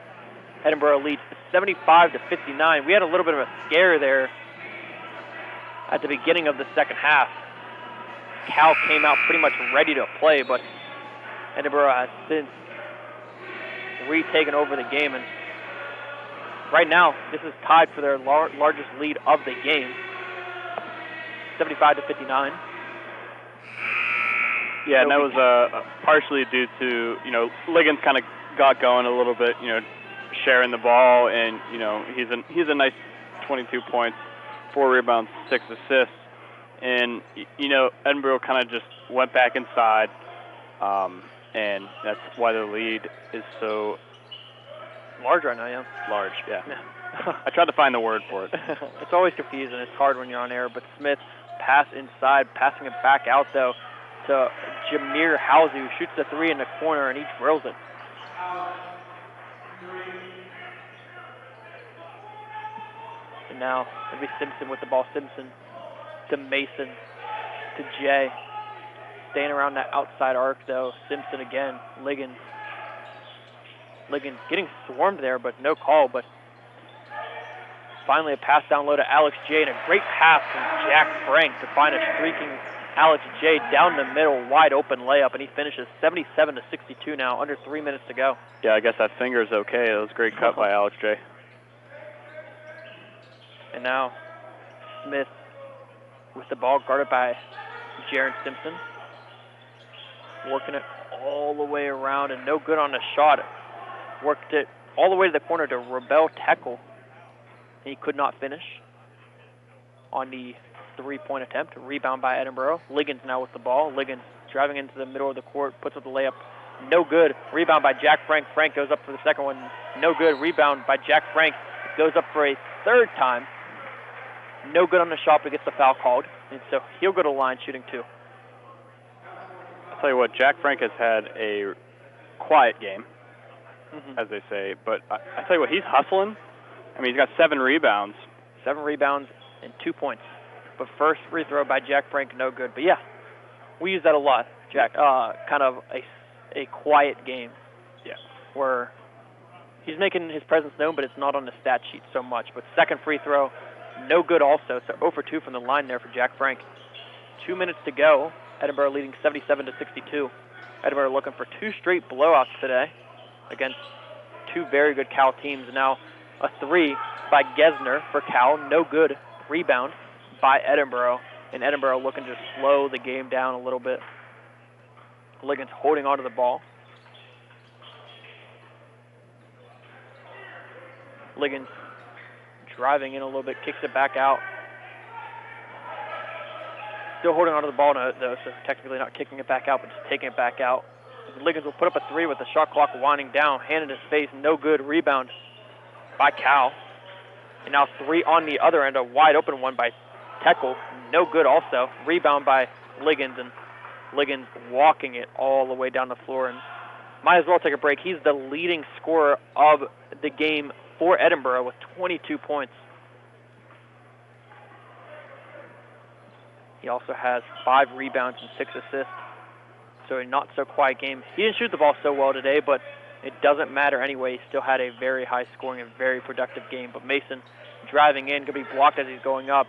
Edinboro leads 75-59. We had a little bit of a scare there at the beginning of the second half. Cal came out pretty much ready to play, but Edinboro has since retaken over the game, and right now this is tied for their largest lead of the game, 75-59. Yeah, and that was partially due to, Liggins kind of got going a little bit, sharing the ball, and, he's a nice 22 points, 4 rebounds, 6 assists. And, Edinboro kind of just went back inside, and that's why the lead is so large right now, yeah. Large, yeah. I tried to find the word for it. It's always confusing. It's hard when you're on air, but Smith pass inside, passing it back out, though, to Jameer Housey, who shoots the 3 in the corner, and he drills it. And now it'll be Simpson with the ball. Simpson to Mason to Jay. Staying around that outside arc, though. Simpson again. Liggins getting swarmed there, but no call. But finally a pass down low to Alex J, and a great pass from Jack Frank to find a streaking Alex J down the middle, wide open layup, and he finishes 77-62 now, under 3 minutes to go. Yeah, I guess that finger's okay. That was a great cut by Alex J. And now Smith with the ball, guarded by Jaron Simpson. Working it all the way around, and no good on the shot. Worked it all the way to the corner to Rebel Teckle. He could not finish on the three-point attempt. Rebound by Edinboro. Liggins now with the ball. Liggins driving into the middle of the court, puts up the layup. No good. Rebound by Jack Frank. Frank goes up for the second one. No good. Rebound by Jack Frank. Goes up for a third time. No good on the shot, but gets the foul called. And so he'll go to the line shooting 2. I'll tell you what, Jack Frank has had a quiet game, as they say. But I tell you what, he's hustling. I mean, he's got 7 rebounds. 7 rebounds and 2 points. But first free throw by Jack Frank, no good. But yeah, we use that a lot. Jack, kind of a quiet game. Yeah. Where he's making his presence known, but it's not on the stat sheet so much. But second free throw, no good also. So 0 for 2 from the line there for Jack Frank. 2 minutes to go. Edinboro leading 77-62. Edinboro looking for 2 straight blowouts today against 2 very good Cal teams. Now a 3 by Gesner for Cal, no good. Rebound by Edinboro, and Edinboro looking to slow the game down a little bit. Liggins holding onto the ball. Liggins driving in a little bit, kicks it back out. Still holding onto the ball though, so technically not kicking it back out, but just taking it back out. Liggins will put up a 3 with the shot clock winding down. Hand in his face, no good. Rebound by Cal. And now 3 on the other end, a wide open one by Tekel, no good also. Rebound by Liggins, and Liggins walking it all the way down the floor. And might as well take a break. He's the leading scorer of the game for Edinboro with 22 points. He also has 5 rebounds and 6 assists. So a not so quiet game. He didn't shoot the ball so well today, but it doesn't matter anyway. He still had a very high scoring and very productive game. But Mason driving in, going to be blocked as he's going up.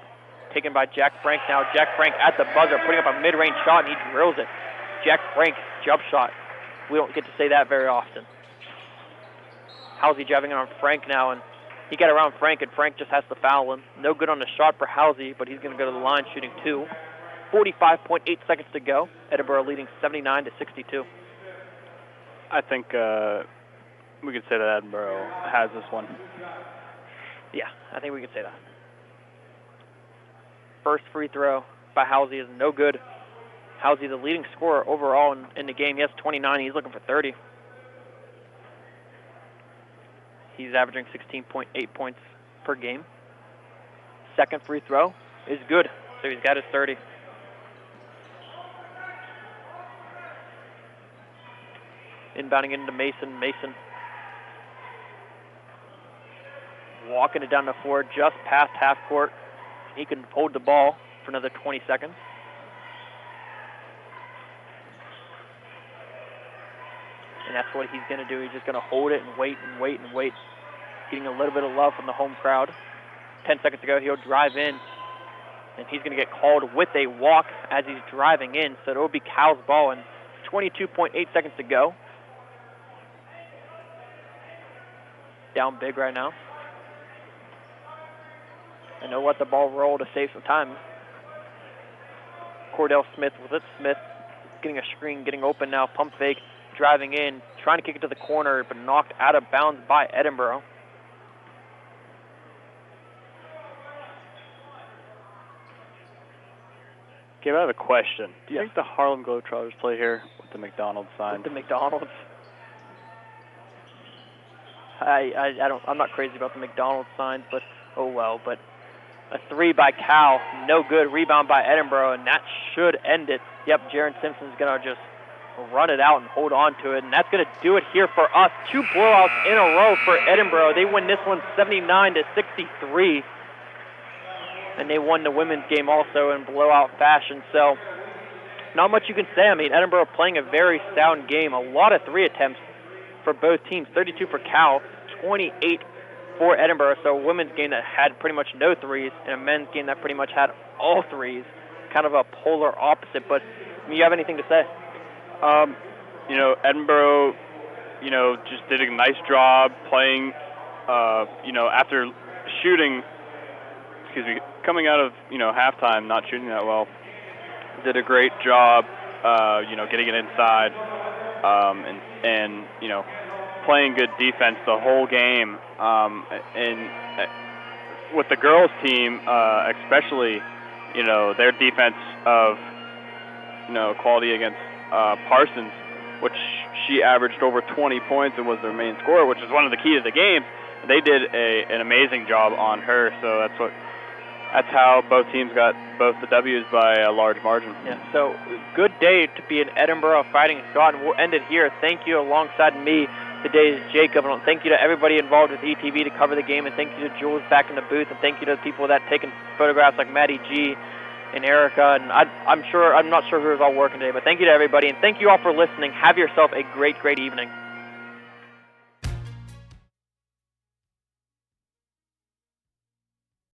Taken by Jack Frank now. Jack Frank at the buzzer, putting up a mid-range shot, and he drills it. Jack Frank jump shot. We don't get to say that very often. Halsey driving in on Frank now, and he got around Frank, and Frank just has to foul him. No good on the shot for Halsey, but he's going to go to the line shooting 2. 45.8 seconds to go. Edinboro leading 79-62. I think we could say that Edinboro has this one. Yeah, I think we could say that. First free throw by Halsey is no good. Halsey, the leading scorer overall in the game. He has 29. He's looking for 30. He's averaging 16.8 points per game. Second free throw is good, so he's got his 30. Inbounding into Mason. Mason walking it down the floor just past half court. He can hold the ball for another 20 seconds. And that's what he's going to do. He's just going to hold it and wait and wait and wait. Getting a little bit of love from the home crowd. 10 seconds to go, he'll drive in. And he's going to get called with a walk as he's driving in. So it'll be Cal's ball, and 22.8 seconds to go. Down big right now. And they'll let the ball roll to save some time. Cordell Smith with it. Smith getting a screen, getting open now. Pump fake, driving in, trying to kick it to the corner, but knocked out of bounds by Edinboro. Okay, I have a question. Do you think the Harlem Globetrotters play here with the McDonald's sign? With the McDonald's? I'm not crazy about the McDonald's signs, but oh well. But a 3 by Cal, no good. Rebound by Edinboro, and that should end it. Yep, Jaron Simpson's going to just run it out and hold on to it, and that's going to do it here for us. 2 blowouts in a row for Edinboro. They win this one 79-63, and they won the women's game also in blowout fashion. So not much you can say. I mean, Edinboro playing a very sound game. A lot of 3 attempts for both teams. 32 for Cal, 28 for Edinboro. So a women's game that had pretty much no 3s, and a men's game that pretty much had all 3s. Kind of a polar opposite. But I mean, you have anything to say? Edinboro, just did a nice job playing, after shooting, coming out of, halftime, not shooting that well. Did a great job, getting it inside, and playing good defense the whole game. And with the girls' team, especially, their defense of, quality against Parsons, which she averaged over 20 points and was their main scorer, which is one of the key to the game. They did an amazing job on her, so that's how both teams got both the W's by a large margin. Yeah, so good day to be an Edinboro Fighting Scot, and we'll end it here. Thank you alongside me. Today is Jacob, and thank you to everybody involved with ETV to cover the game, and thank you to Jules back in the booth, and thank you to the people that taken photographs like Maddie G and Erica, and I'm not sure who was all working today, but thank you to everybody, and thank you all for listening. Have yourself a great, great evening.